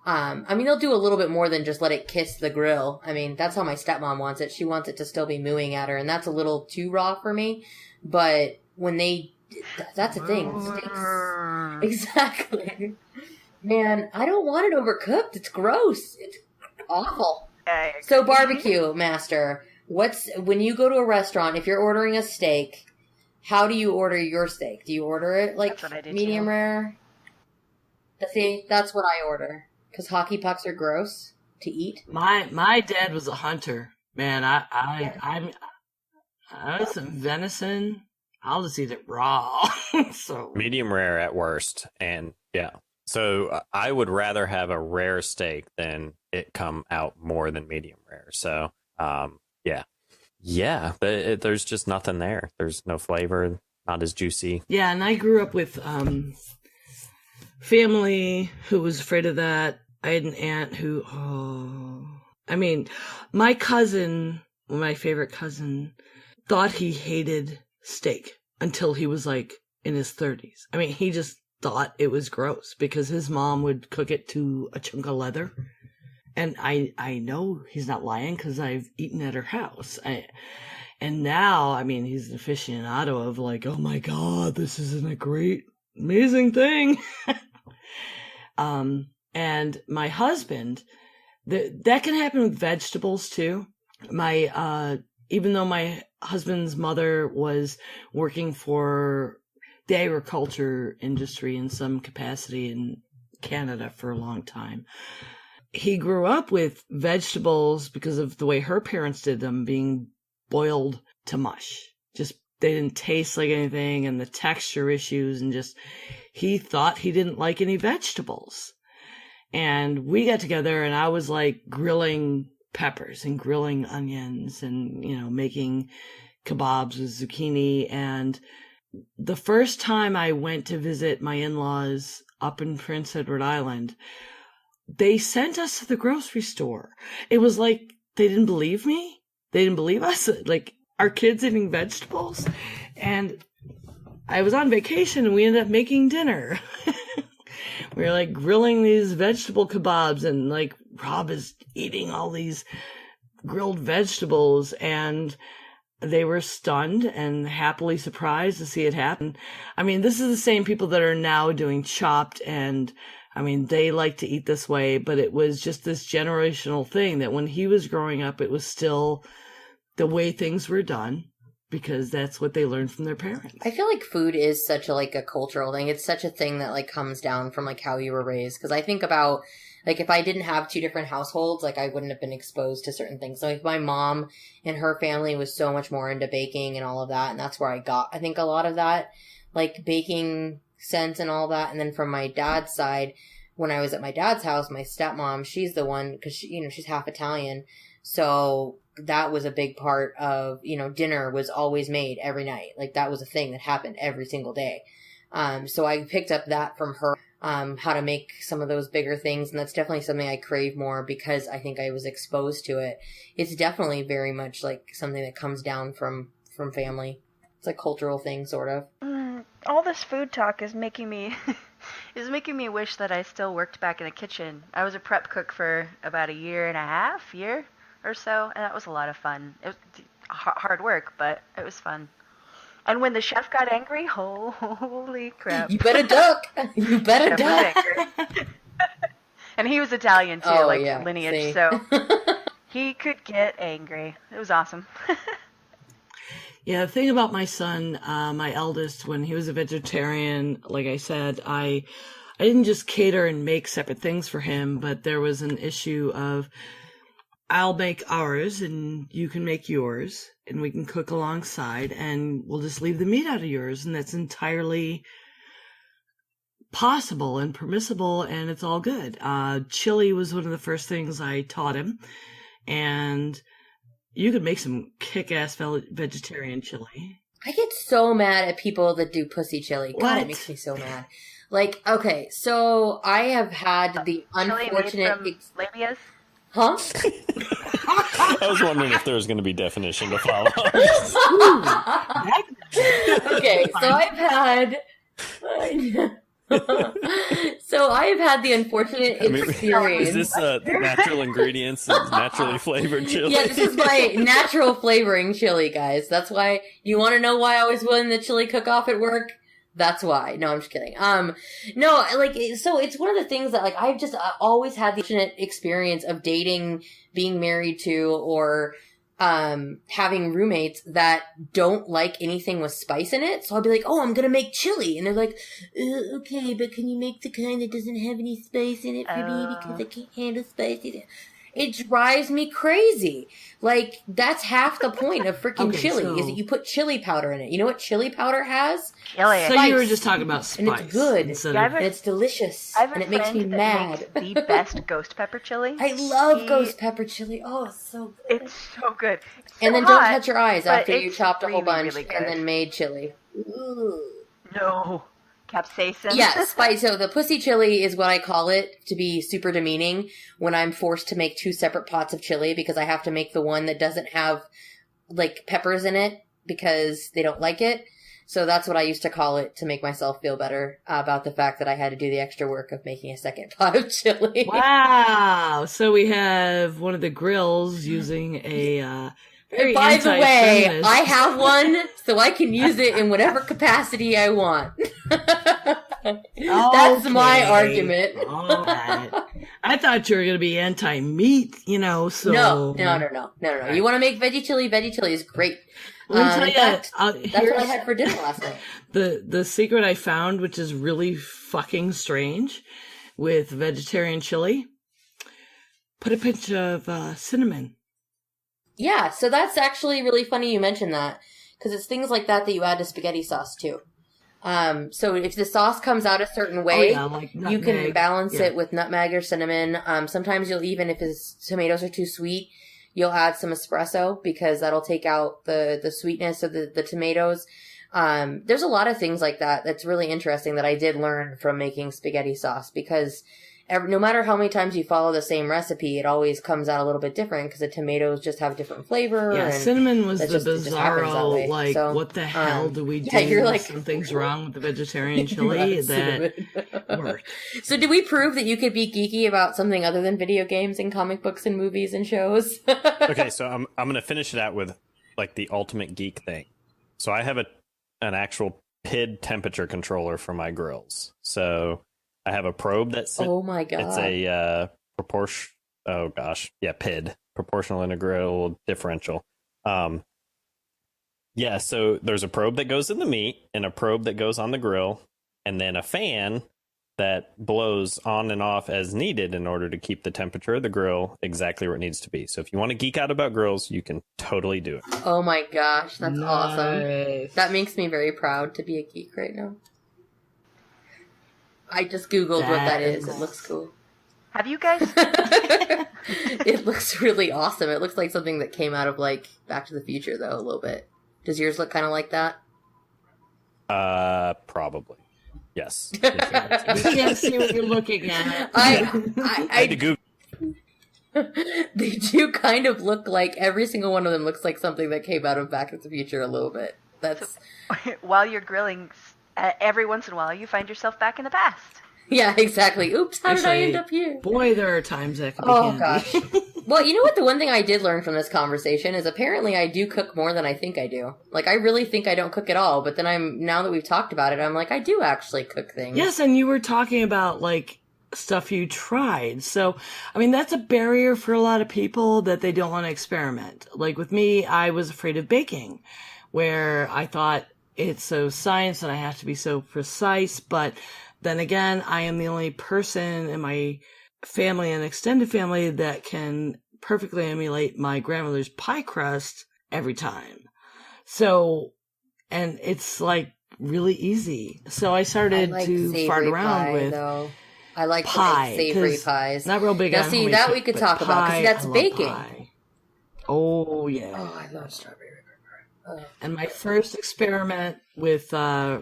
I mean, they'll do a little bit more than just let it kiss the grill. I mean, that's how my stepmom wants it. She wants it to still be mooing at her, and that's a little too raw for me. But when that's the thing. Steaks, exactly. Man, I don't want it overcooked. It's gross. It's awful. So, barbecue master, when you go to a restaurant, if you're ordering a steak, how do you order your steak? Do you order it like medium rare? See, that's what I order. Because hockey pucks are gross to eat. My dad was a hunter. Man, I was some venison. I'll just eat it raw. So medium rare at worst, and yeah. So I would rather have a rare steak than it come out more than medium rare. So yeah. But there's just nothing there. There's no flavor, not as juicy. Yeah, and I grew up with family who was afraid of that. I had an aunt who, my cousin, my favorite cousin, thought he hated steak until he was like in his 30s. I mean, he just thought it was gross because his mom would cook it to a chunk of leather. And I know he's not lying because I've eaten at her house. And now, I mean, he's an aficionado of like, oh my God, this isn't a great, amazing thing. And my husband, that can happen with vegetables too. Even though my husband's mother was working for the agriculture industry in some capacity in Canada for a long time, he grew up with vegetables because of the way her parents did them being boiled to mush. Just, they didn't taste like anything, and the texture issues, and just, he thought he didn't like any vegetables. And we got together and I was like grilling peppers and grilling onions and, making kebabs with zucchini. And the first time I went to visit my in-laws up in Prince Edward Island, they sent us to the grocery store. It was like, they didn't believe me. They didn't believe us. Like, our kids eating vegetables. And I was on vacation and we ended up making dinner. We were like grilling these vegetable kebabs and like Rob is eating all these grilled vegetables, and they were stunned and happily surprised to see it happen. I mean, this is the same people that are now doing Chopped, and I mean, they like to eat this way, but it was just this generational thing that when he was growing up, it was still the way things were done. Because that's what they learned from their parents. I feel like food is such a cultural thing. It's such a thing that like comes down from like how you were raised. Because I think about like if I didn't have two different households, like I wouldn't have been exposed to certain things. So like my mom and her family was so much more into baking and all of that, and that's where I got I think a lot of that like baking sense and all that. And then from my dad's side, when I was at my dad's house, my stepmom, she's the one because she's half Italian, so that was a big part of, dinner was always made every night. Like that was a thing that happened every single day. So I picked up that from her, how to make some of those bigger things. And that's definitely something I crave more because I think I was exposed to it. It's definitely very much like something that comes down from family. It's a cultural thing, sort of. All this food talk is making me wish that I still worked back in the kitchen. I was a prep cook for about a year or so, and that was a lot of fun. It was hard work, but it was fun. And when the chef got angry, holy crap. You better duck. You better duck. And he was Italian too, lineage, so he could get angry. It was awesome. Yeah, the thing about my son, my eldest, when he was a vegetarian, like I said, I didn't just cater and make separate things for him, but there was an issue of I'll make ours and you can make yours and we can cook alongside and we'll just leave the meat out of yours. And that's entirely possible and permissible and it's all good. Chili was one of the first things I taught him. And You could make some kick-ass vegetarian chili. I get so mad at people that do pussy chili. God, What? it makes me so mad. Like, okay, so I have had the unfortunate... Chili made from labias? Huh? I was wondering if there was going to be definition to follow. Okay, so I've had... So I have had the unfortunate experience. Is this natural ingredients and naturally flavored chili? Yeah, this is my natural flavoring chili, guys. That's why you want to know why I always win the chili cook-off at work. That's why. No, I'm just kidding. No, like, so it's one of the things that, like, I've just always had the fortunate experience of dating, being married to, or having roommates that don't like anything with spice in it. So I'll be like, oh, I'm gonna make chili. And they're like, okay, but can you make the kind that doesn't have any spice in it for me because I can't handle spice in it? It drives me crazy. Like, that's half the point of freaking chili, is that you put chili powder in it. You know what chili powder has? Chili. So you were just talking about spice. And it's good. And it's delicious. And it makes me mad. Makes the best ghost pepper chili. I love ghost pepper chili. Oh, it's so good. It's so good. It's so and then hot, don't touch your eyes after you it's chopped a whole bunch really and then made chili. Ooh. No. Capsaicin. Yeah, spice. So the pussy chili is what I call it, to be super demeaning, when I'm forced to make 2 separate pots of chili because I have to make the one that doesn't have, like, peppers in it because they don't like it. So that's what I used to call it to make myself feel better about the fact that I had to do the extra work of making a second pot of chili. Wow. So we have one of the grills using a very By the way, anti-feminist- I have one, so I can use it in whatever capacity I want. That's my argument. All right. I thought you were going to be anti-meat, so... No. You want to make veggie chili? Veggie chili is great. Let me tell you, That's what I had for dinner last night. The secret I found, which is really fucking strange, with vegetarian chili, put a pinch of cinnamon. Yeah, so that's actually really funny you mentioned that, because it's things like that you add to spaghetti sauce too. So if the sauce comes out a certain way, like you can balance it with nutmeg or cinnamon. Sometimes you'll even, if his tomatoes are too sweet, you'll add some espresso because that'll take out the sweetness of the tomatoes. There's a lot of things like that that's really interesting that I did learn from making spaghetti sauce, because no matter how many times you follow the same recipe, it always comes out a little bit different because the tomatoes just have different flavor. Yeah, and cinnamon was the bizarro, like, so, what the hell do we do? Yeah, you're like, something's wrong with the vegetarian chili that worked. So did we prove that you could be geeky about something other than video games and comic books and movies and shows? Okay, so I'm going to finish it out with, like, the ultimate geek thing. So I have an actual PID temperature controller for my grills. So I have a probe that's... Oh my god. It's a PID, proportional integral differential. Yeah, so there's a probe that goes in the meat and a probe that goes on the grill, and then a fan that blows on and off as needed in order to keep the temperature of the grill exactly where it needs to be. So if you want to geek out about grills, you can totally do it. Oh my gosh, that's Nice. awesome. That makes me very proud to be a geek right now. I just Googled what that is. It looks cool. Have you guys? It looks really awesome. It looks like something that came out of, like, Back to the Future, though, a little bit. Does yours look kind of like that? Probably. Yes. You can't see what you're looking at. I had to Google. They do kind of look like, every single one of them looks like something that came out of Back to the Future a little bit. That's... While you're grilling, every once in a while, you find yourself back in the past. Yeah, exactly. Oops, how did I end up here? Boy, there are times that can be handy. Gosh. Well, you know what? The one thing I did learn from this conversation is apparently I do cook more than I think I do. Like, I really think I don't cook at all, but then now that we've talked about it, I'm like, I do actually cook things. Yes, and you were talking about, like, stuff you tried. So, I mean, that's a barrier for a lot of people that they don't want to experiment. Like, with me, I was afraid of baking, where I thought it's so science and I have to be so precise, but then again, I am the only person in my family and extended family that can perfectly emulate my grandmother's pie crust every time. So, and it's like really easy. So I started to fart around with I like pie, to make savory pies. Not real big now, on see, homemade that cake, we could but talk about, because that's I love baking. pie. Oh, yeah. Oh, I love strawberry rhubarb. And my first experiment with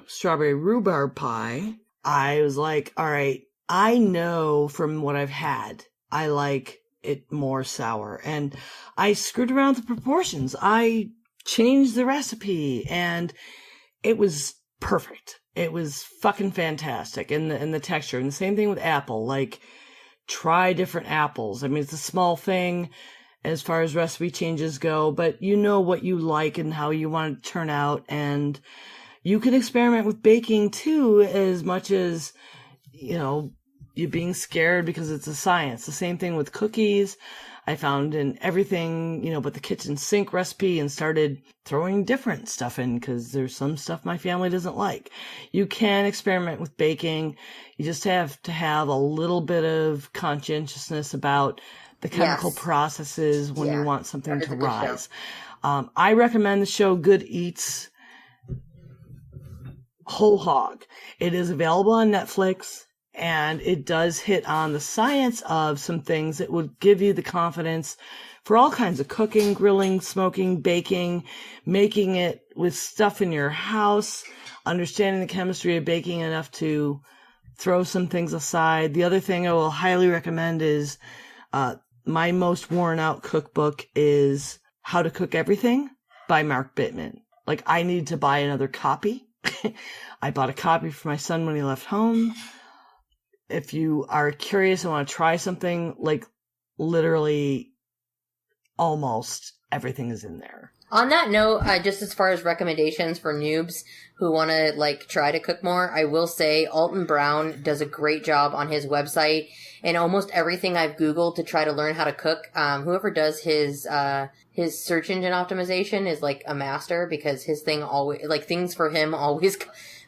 strawberry rhubarb pie, I was like, all right, I know from what I've had, I like it more sour. And I screwed around with the proportions. I changed the recipe and it was perfect. It was fucking fantastic. And the texture. And the same thing with apple. Like, try different apples. I mean, it's a small thing as far as recipe changes go, but you know what you like and how you want it to turn out. And you can experiment with baking too, as much as, you know, you being scared because it's a science. The same thing with cookies. I found in everything, you know, but the kitchen sink recipe and started throwing different stuff in because there's some stuff my family doesn't like. You can experiment with baking. You just have to have a little bit of conscientiousness about the chemical processes when you want something to rise. I recommend the show Good Eats whole hog. It is available on Netflix. And it does hit on the science of some things that would give you the confidence for all kinds of cooking, grilling, smoking, baking, making it with stuff in your house, understanding the chemistry of baking enough to throw some things aside. The other thing I will highly recommend is my most worn out cookbook is How to Cook Everything by Mark Bittman. Like, I need to buy another copy. I bought a copy for my son when he left home. If you are curious and want to try something, like, literally almost everything is in there. On that note, just as far as recommendations for noobs who want to, like, try to cook more, I will say Alton Brown does a great job on his website. And almost everything I've Googled to try to learn how to cook, whoever does his search engine optimization is, like, a master, because his thing always, like, things for him always...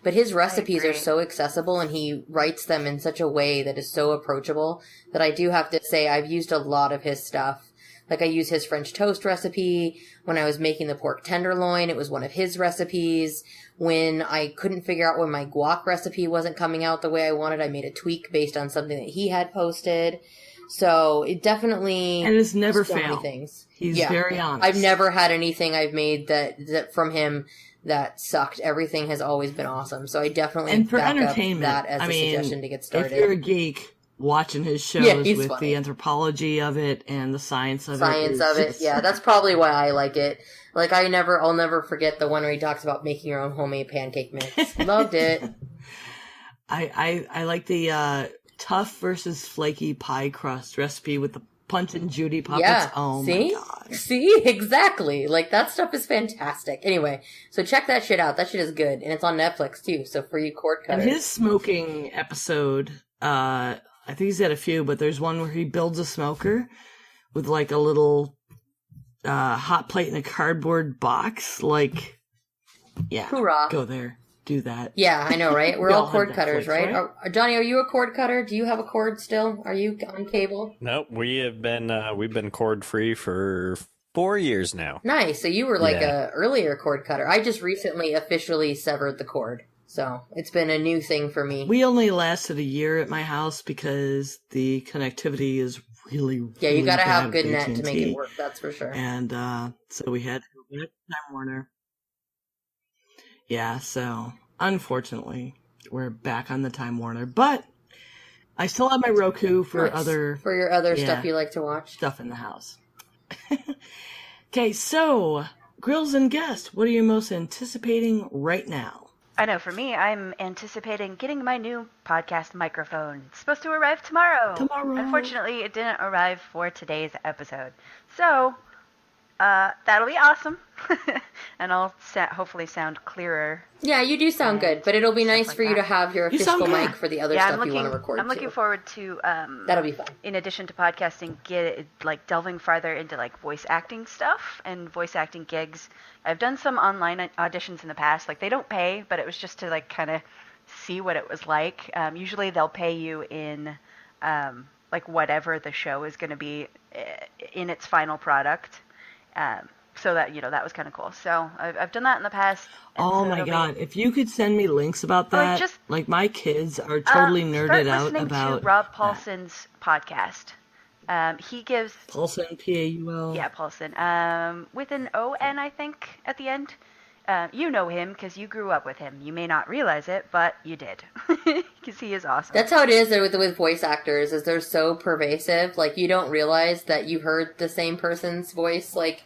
But his recipes are so accessible, and he writes them in such a way that is so approachable that I do have to say I've used a lot of his stuff. Like, I use his French toast recipe. When I was making the pork tenderloin, it was one of his recipes. When I couldn't figure out when my guac recipe wasn't coming out the way I wanted, I made a tweak based on something that he had posted. So it definitely... And it's never failed. Things. He's very honest. I've never had anything I've made that from him that sucked. Everything has always been awesome. So I definitely and for back entertainment, up that as a suggestion to get started. If you're a geek, watching his shows with funny. The anthropology of it and the science of it. Yeah, that's probably why I like it. Like, I'll never forget the one where he talks about making your own homemade pancake mix. Loved it. I like the tough versus flaky pie crust recipe with the Punch and Judy puppets. Yeah. Oh See? My God. See? Exactly. Like, that stuff is fantastic. Anyway, so check that shit out. That shit is good. And it's on Netflix, too. So for you cord cutters. And his smoking episode, I think he's had a few, but there's one where he builds a smoker with, like, a little hot plate in a cardboard box. Like, yeah. Hoorah. Go there. Do that. Yeah, I know, right? We're all cord cutters, Netflix, right? Johnny, are you a cord cutter? Do you have a cord still? Are you on cable? Nope, we've been cord free for 4 years now. Nice. So you were like a earlier cord cutter. I just recently officially severed the cord. So it's been a new thing for me. We only lasted a year at my house because the connectivity is really you got to have good net to make it work. That's for sure. And so we had to go back to Time Warner. Yeah, so unfortunately, we're back on the Time Warner, but I still have my Roku for your other stuff you like to watch. Stuff in the house. Okay, so Grills and Guest, what are you most anticipating right now? I know, for me, I'm anticipating getting my new podcast microphone. It's supposed to arrive tomorrow. Unfortunately, it didn't arrive for today's episode. So, that'll be awesome. And I'll hopefully sound clearer. Yeah, you do sound good, but it'll be nice for you to have your official mic for the other stuff you want to record. I'm looking forward to that'll be fun. In addition to podcasting, delving farther into like voice acting stuff and voice acting gigs. I've done some online auditions in the past. Like, they don't pay, but it was just to like kind of see what it was like. Usually they'll pay you in like whatever the show is going to be in its final product. So that, that was kind of cool. So I've done that in the past. Oh so my God. If you could send me links about that, like my kids are totally nerded out about listening to Rob Paulson's podcast. He gives Paulson, Paul. Yeah, Paulson. With an O-N, I think, at the end. You know him because you grew up with him. You may not realize it, but you did. Because he is awesome. That's how it is with voice actors, is they're so pervasive. Like, you don't realize that you've heard the same person's voice, like,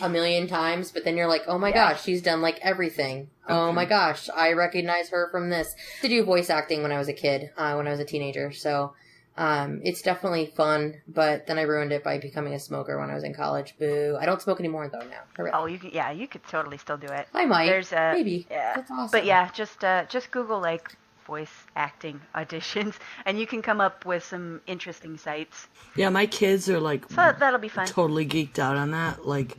a million times, but then you're like, oh my gosh, she's done, like, everything. Okay. Oh my gosh, I recognize her from this. I used to do voice acting when I was a kid, when I was a teenager, so... it's definitely fun, but then I ruined it by becoming a smoker when I was in college. Boo. I don't smoke anymore, though, now. Hooray. Oh, you could totally still do it. I might. Maybe. Yeah. That's awesome. But yeah, just Google, like, voice acting auditions, and you can come up with some interesting sites. Yeah, my kids are, like... So that'll be fun. Totally geeked out on that. Like,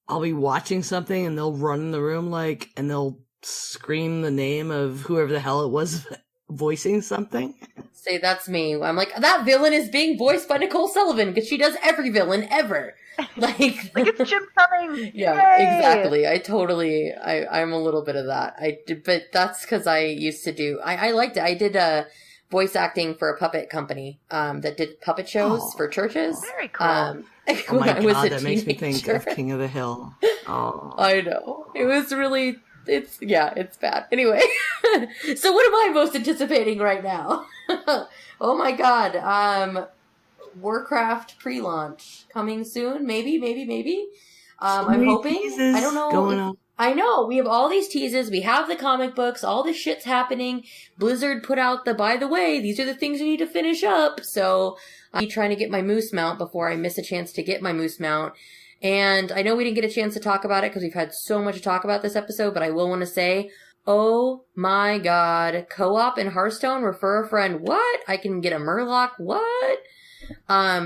I'll be watching something, and they'll run in the room, like, and they'll scream the name of whoever the hell it was voicing something. Say that's me. I'm like, that villain is being voiced by Nicole Sullivan because she does every villain ever. Like it's Jim Cummings. Yeah, Yay! Exactly. I'm a little bit of that. But that's because I used to do. I liked it. I did voice acting for a puppet company that did puppet shows for churches. Very cool. Oh my God, that makes me think of King of the Hill. Oh, I know. It was really. It's bad. Anyway, so what am I most anticipating right now? Oh my God. Warcraft pre-launch coming soon. Maybe. I'm hoping. I don't know. Going on. I know. We have all these teases. We have the comic books. All this shit's happening. Blizzard put out by the way, these are the things you need to finish up. So I'm trying to get my moose mount before I miss a chance to get my moose mount. And I know we didn't get a chance to talk about it because we've had so much to talk about this episode, but I will want to say, oh my God, co-op in Hearthstone, refer a friend, what? I can get a Murloc, what?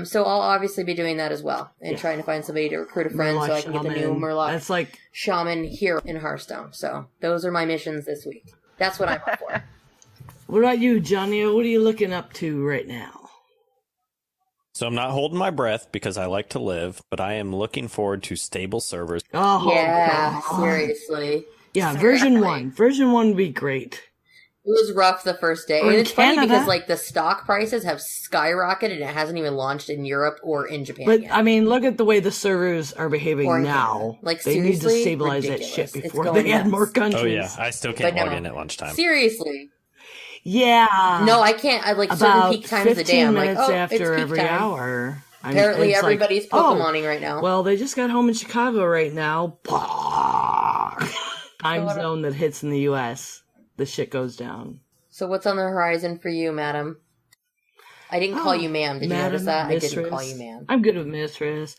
So I'll obviously be doing that as well, and trying to find somebody to recruit a friend Murloc so I can get the new Murloc That's like Shaman here in Hearthstone. So those are my missions this week. That's what I'm up for. What about you, Johnny? What are you looking up to right now? So I'm not holding my breath because I like to live, but I am looking forward to stable servers. Oh, yeah, seriously. Yeah, version 1. Version 1 would be great. It was rough the first day. Or And in it's funny Canada. because, like, the stock prices have skyrocketed and it hasn't even launched in Europe or in Japan But, yet. I mean, look at the way the servers are behaving Or in now. Canada. Like, they need to seriously? stabilize that Ridiculous. shit It's before going they add nuts. more countries. Oh, yeah. I still can't But log no. in at lunchtime. Seriously. Yeah. No, I can't. I, like, certain About peak times a 15 day. I'm like, minutes oh, after it's peak every time. hour. Apparently it's like, everybody's Pokemoning right now. Well, they just got home in Chicago right now. Time zone that hits in the U.S. The shit goes down. So what's on the horizon for you, madam? I didn't call you ma'am. Did you notice that? Mistress. I didn't call you ma'am. I'm good with mistress.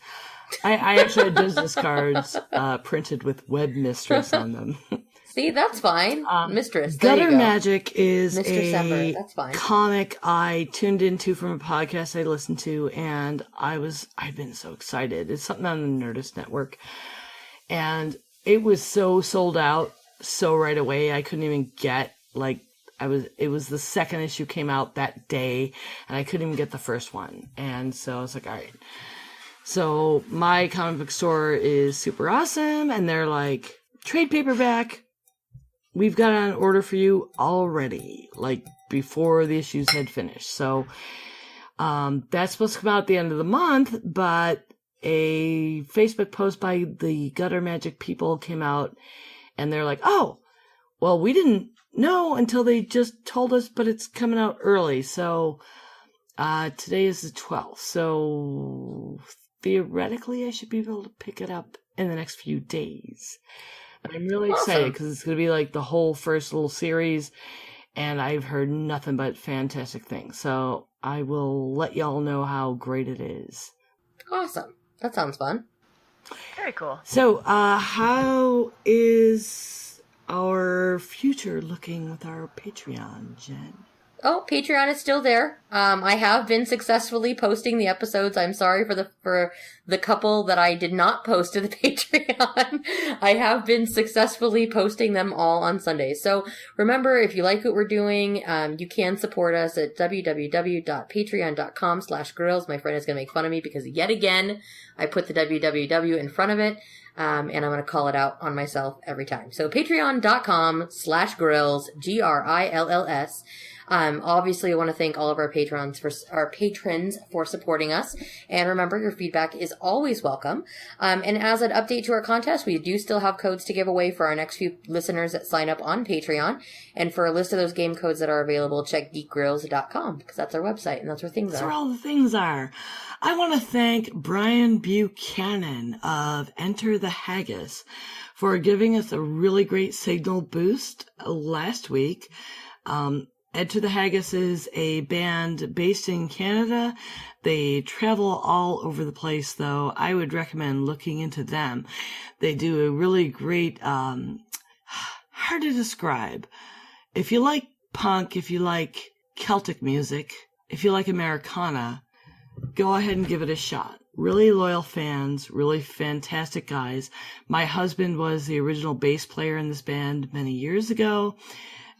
I actually had business cards printed with web mistress on them. See, that's fine. Mistress. There Gutter you go. Magic is Mistress Ember. a That's fine. comic I tuned into from a podcast I listened to, and I've been so excited. It's something on the Nerdist Network, and it was so sold out so right away. I couldn't even get it was the second issue came out that day, and I couldn't even get the first one, and so I was like, all right. So my comic book store is super awesome, and they're like, trade paperback. We've got an order for you already, like before the issues had finished. So that's supposed to come out at the end of the month, but a Facebook post by the Gutter Magic people came out, and they're like, oh, well, we didn't know until they just told us, but it's coming out early. So today is the 12th. So theoretically, I should be able to pick it up in the next few days. I'm really excited because it's going to be like the whole first little series, and I've heard nothing but fantastic things. So I will let y'all know how great it is. Awesome. That sounds fun. Very cool. So, how is our future looking with our Patreon, Jen? Oh, Patreon is still there. I have been successfully posting the episodes. I'm sorry for the couple that I did not post to the Patreon. I have been successfully posting them all on Sundays. So remember, if you like what we're doing, you can support us at www.patreon.com/girls. My friend is going to make fun of me because yet again, I put the www in front of it. And I'm going to call it out on myself every time. So patreon.com/grills, GRILLS. Obviously, I want to thank all of our patrons for supporting us. And remember, your feedback is always welcome. And as an update to our contest, we do still have codes to give away for our next few listeners that sign up on Patreon. And for a list of those game codes that are available, check geekgrills.com because that's our website and that's where things That's are. where all the things are. I want to thank Brian Buchanan of Enter the Haggis for giving us a really great signal boost last week. Enter the Haggis is a band based in Canada. They travel all over the place, though. I would recommend looking into them. They do a really great, hard to describe. If you like punk, if you like Celtic music, if you like Americana, go ahead and give it a shot. Really loyal fans, really fantastic guys. My husband was the original bass player in this band many years ago,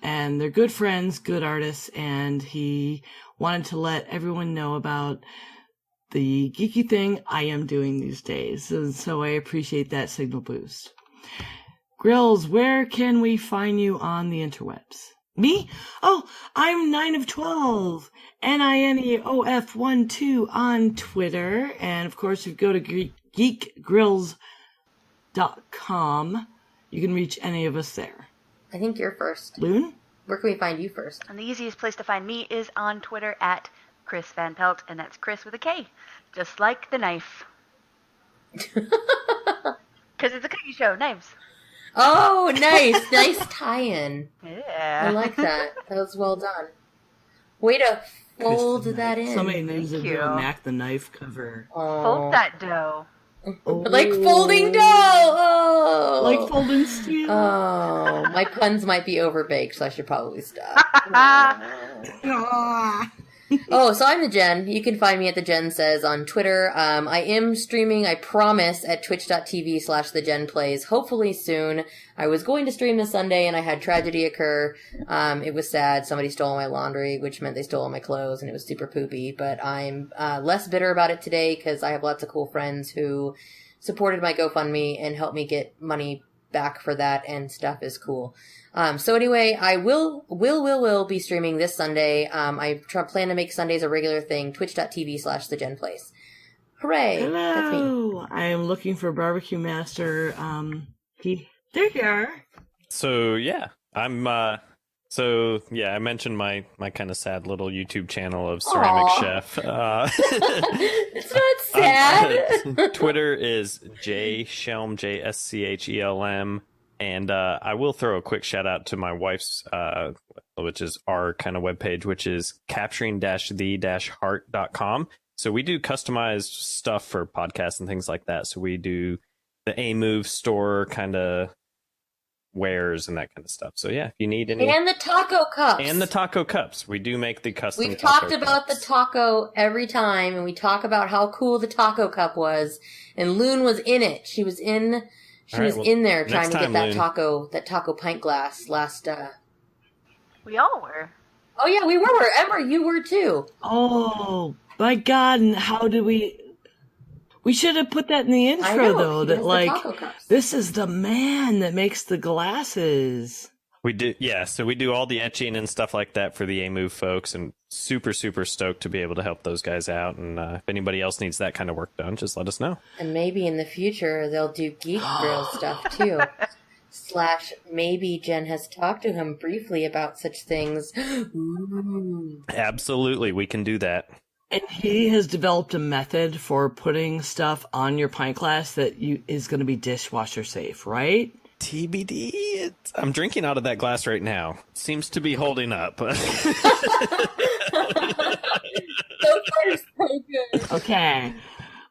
and they're good friends, good artists, and he wanted to let everyone know about the geeky thing I am doing these days, and so I appreciate that signal boost. Grills, where can we find you on the interwebs? Me? Oh, I'm 9 of 12. NINEOF12 on Twitter. And of course, if you go to geekgrills.com, you can reach any of us there. I think you're first. Loon? Where can we find you first? And the easiest place to find me is on Twitter at Chris Van Pelt, and that's Chris with a K, just like the knife. Because it's a cookie show, knives. Oh, nice. Nice tie-in. Yeah. I like that. That was well done. Way to fold that in. Somebody needs to Thank do you. a Mac the Knife cover. Oh. Fold that dough. Oh. Like folding dough. Oh. Like folding steel. Oh, my puns might be overbaked, so I should probably stop. Ah. Oh, so I'm the Jen. You can find me at the Jen Says on Twitter. I am streaming, I promise, at twitch.tv/thejenplays, hopefully soon. I was going to stream this Sunday and I had tragedy occur. It was sad. Somebody stole my laundry, which meant they stole all my clothes and it was super poopy. But I'm less bitter about it today because I have lots of cool friends who supported my GoFundMe and helped me get money back for that, and stuff is cool. So anyway, I will be streaming this Sunday. I plan to make Sundays a regular thing. Twitch.tv/thejenplays. Hooray! Hello. That's me. I am looking for Barbecue Master. There you are. So yeah, I mentioned my kind of sad little YouTube channel of Ceramic Aw. Chef. It's not sad. Twitter is jschelm, JSCHELM, and I will throw a quick shout out to my wife's, which is our kind of webpage, which is capturing-the-heart.com. So we do customized stuff for podcasts and things like that. So we do the A-Move store kind of wares and that kind of stuff. So yeah, if you need any, And the taco cups. and the taco cups, we do make the custom. We've taco talked about the cups. taco every time, and we talk about how cool the taco cup was. And Loon was in it. She was in there trying to get time, that Loon. taco pint glass last. We all were. Oh yeah, we were. Ember, you were too. Oh my God! And how do we? We should have put that in the I intro, know, though. he That has the like taco cups. this is the man that makes the glasses. We do, yeah. So we do all the etching and stuff like that for the A-Move folks, and super stoked to be able to help those guys out. And if anybody else needs that kind of work done, just let us know. And maybe in the future they'll do Geek Grill stuff too. / maybe Jen has talked to him briefly about such things. Ooh. Absolutely, we can do that. And he has developed a method for putting stuff on your pint glass that is going to be dishwasher safe, right? TBD. I'm drinking out of that glass right now. Seems to be holding up. So far, so good. Okay.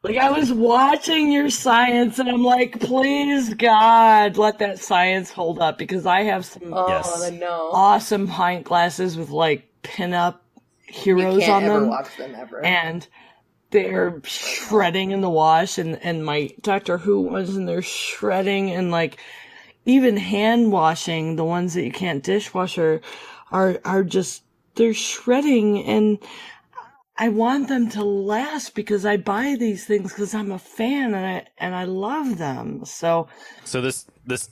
Like, I was watching your science, and I'm like, please, God, let that science hold up, because I have some Oh, Yes. no. awesome pint glasses with, like, pin-up You heroes can't on ever them. watch them ever. And they're shredding in the wash, and my Doctor Who ones, and they're shredding, and, like, even hand washing, the ones that you can't dishwasher, are just, they're shredding, and I want them to last because I buy these things because I'm a fan and I love them. So this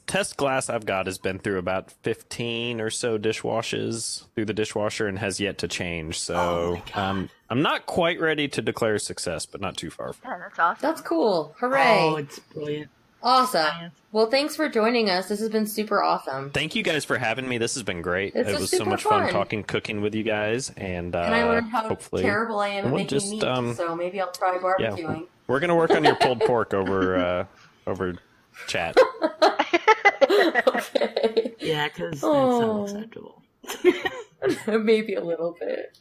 test glass I've got has been through about 15 or so dishwashes through the dishwasher and has yet to change. So I'm not quite ready to declare success, but not too far. Yeah, that's awesome. That's cool. Hooray. Oh, it's brilliant. Awesome. Well, thanks for joining us. This has been super awesome. Thank you guys for having me. This has been great. It was so much fun talking cooking with you guys, and I learned how hopefully terrible I am at making meat, so maybe I'll try barbecuing. Yeah, we're gonna work on your pulled pork over chat. Okay. Yeah, because that's unacceptable. Maybe a little bit.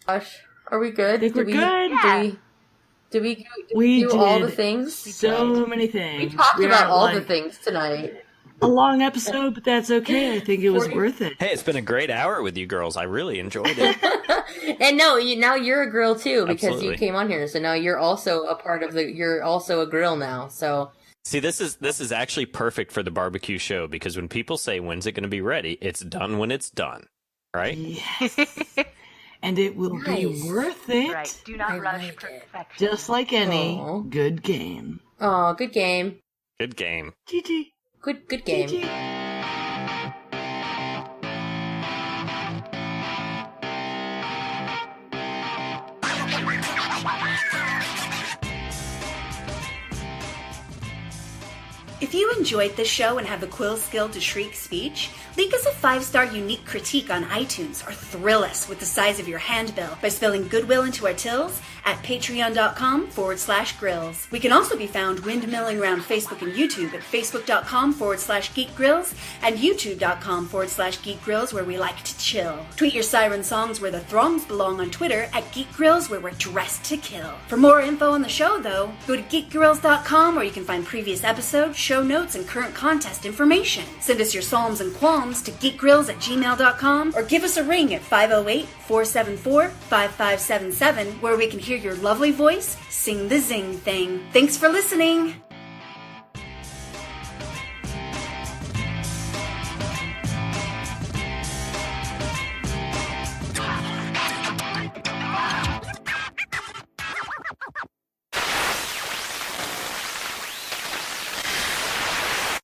Gosh, are we good? I think we're good. Yeah. Did we do all the things? So many things. We talked about all the things tonight. A long episode, but that's okay. I think it was worth it. Hey, it's been a great hour with you girls. I really enjoyed it. And now you're a grill too because Absolutely. you came on here. So now you're also a part of you're also a grill now. So see, this is actually perfect for the barbecue show because when people say when's it going to be ready, it's done when it's done, right? Yes. And it will be worth it. Right. Do not rush perfection. Just like any good game. Oh, good game. Good game. GG. Good game. GG. If you enjoyed this show and have the quill skill to shriek speech, leave us a 5-star unique critique on iTunes or thrill us with the size of your handbill by spilling goodwill into our tills at patreon.com/grills. We can also be found windmilling around Facebook and YouTube at facebook.com/geekgrills and youtube.com/geekgrills where we like to chill. Tweet your siren songs where the throngs belong on Twitter at geekgrills where we're dressed to kill. For more info on the show though, go to geekgrills.com where you can find previous episodes, show notes, and current contest information. Send us your psalms and qualms to geekgrills@gmail.com or give us a ring at 508-474-5577 where we can hear your lovely voice sing the zing thing. Thanks for listening!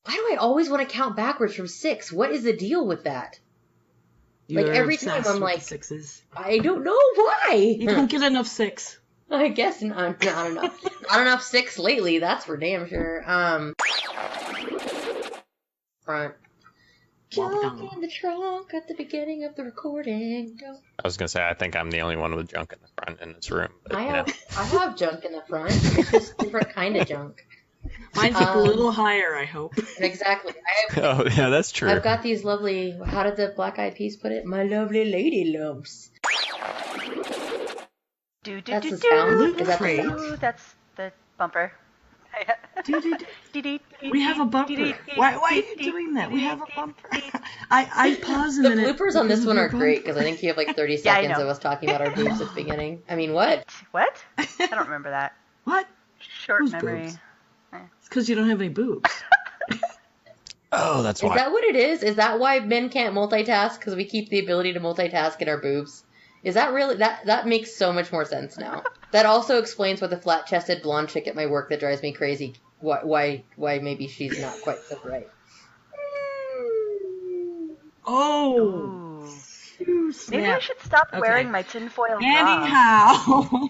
Why do I always want to count backwards from 6? What is the deal with that? You're like every time I'm like, sixes. I don't know why. You don't get enough 6. I guess not enough. Not enough 6 lately. That's for damn sure. Front. Junk in the trunk at the beginning of the recording. I was gonna say I think I'm the only one with junk in the front in this room. But, I have junk in the front. It's just different kind of junk. Mine's a little higher, I hope. Exactly. oh yeah, that's true. I've got these lovely. How did the Black Eyed Peas put it? My lovely lady lumps. That's the sound. Is that the sound? That's the bumper. We have a bumper. Why are you doing that? We have a bumper. I pause a minute. The bloopers on this one are great because I think you have like 30 seconds of us talking about our boobs at the beginning. I mean, what? What? I don't remember that. What? Short Who's memory. boobs? It's because you don't have any boobs. Oh, that's why. Is that what it is? Is that why men can't multitask? Because we keep the ability to multitask in our boobs? Is that really... That makes so much more sense now. That also explains why the flat-chested blonde chick at my work that drives me crazy. Why maybe she's not quite so bright. Oh. Maybe I should stop wearing my tinfoil bra. Anyhow.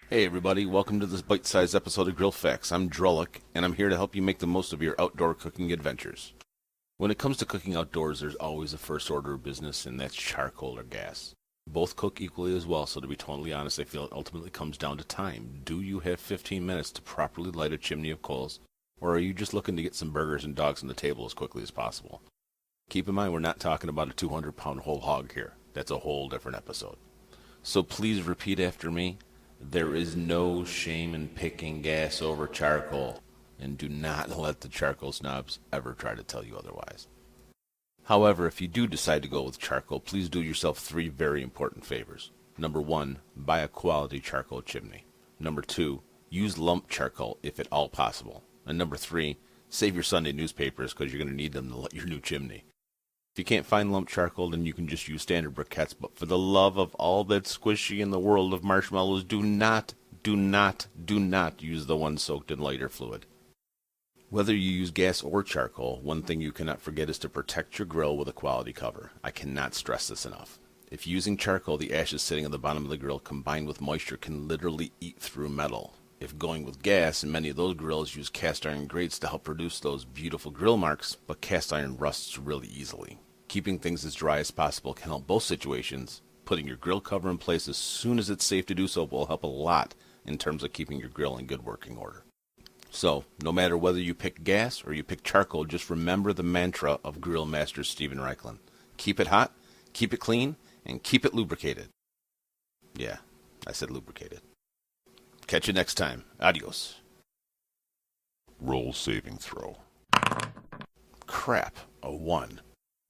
Hey everybody, welcome to this bite-sized episode of Grill Facts. I'm Drullick, and I'm here to help you make the most of your outdoor cooking adventures. When it comes to cooking outdoors, there's always a first order of business, and that's charcoal or gas. Both cook equally as well, so to be totally honest, I feel it ultimately comes down to time. Do you have 15 minutes to properly light a chimney of coals, or are you just looking to get some burgers and dogs on the table as quickly as possible? Keep in mind, we're not talking about a 200-pound whole hog here. That's a whole different episode. So please repeat after me. There is no shame in picking gas over charcoal, and do not let the charcoal snobs ever try to tell you otherwise. However, if you do decide to go with charcoal, please do yourself 3 very important favors. Number 1, buy a quality charcoal chimney. Number 2, use lump charcoal if at all possible. And number 3, save your Sunday newspapers because you're going to need them to light your new chimney. If you can't find lump charcoal, then you can just use standard briquettes. But for the love of all that's squishy in the world of marshmallows, do not use the one soaked in lighter fluid. Whether you use gas or charcoal, one thing you cannot forget is to protect your grill with a quality cover. I cannot stress this enough. If using charcoal, the ashes sitting on the bottom of the grill combined with moisture can literally eat through metal. If going with gas, and many of those grills use cast iron grates to help produce those beautiful grill marks, but cast iron rusts really easily. Keeping things as dry as possible can help both situations. Putting your grill cover in place as soon as it's safe to do so will help a lot in terms of keeping your grill in good working order. So, no matter whether you pick gas or you pick charcoal, just remember the mantra of Grill Master Steven Reichlin. Keep it hot, keep it clean, and keep it lubricated. Yeah, I said lubricated. Catch you next time. Adios. Roll saving throw. Crap, a 1.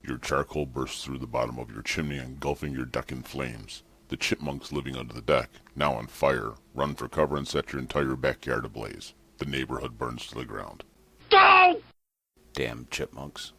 Your charcoal bursts through the bottom of your chimney, engulfing your deck in flames. The chipmunks living under the deck, now on fire, run for cover and set your entire backyard ablaze. The neighborhood burns to the ground. Damn chipmunks.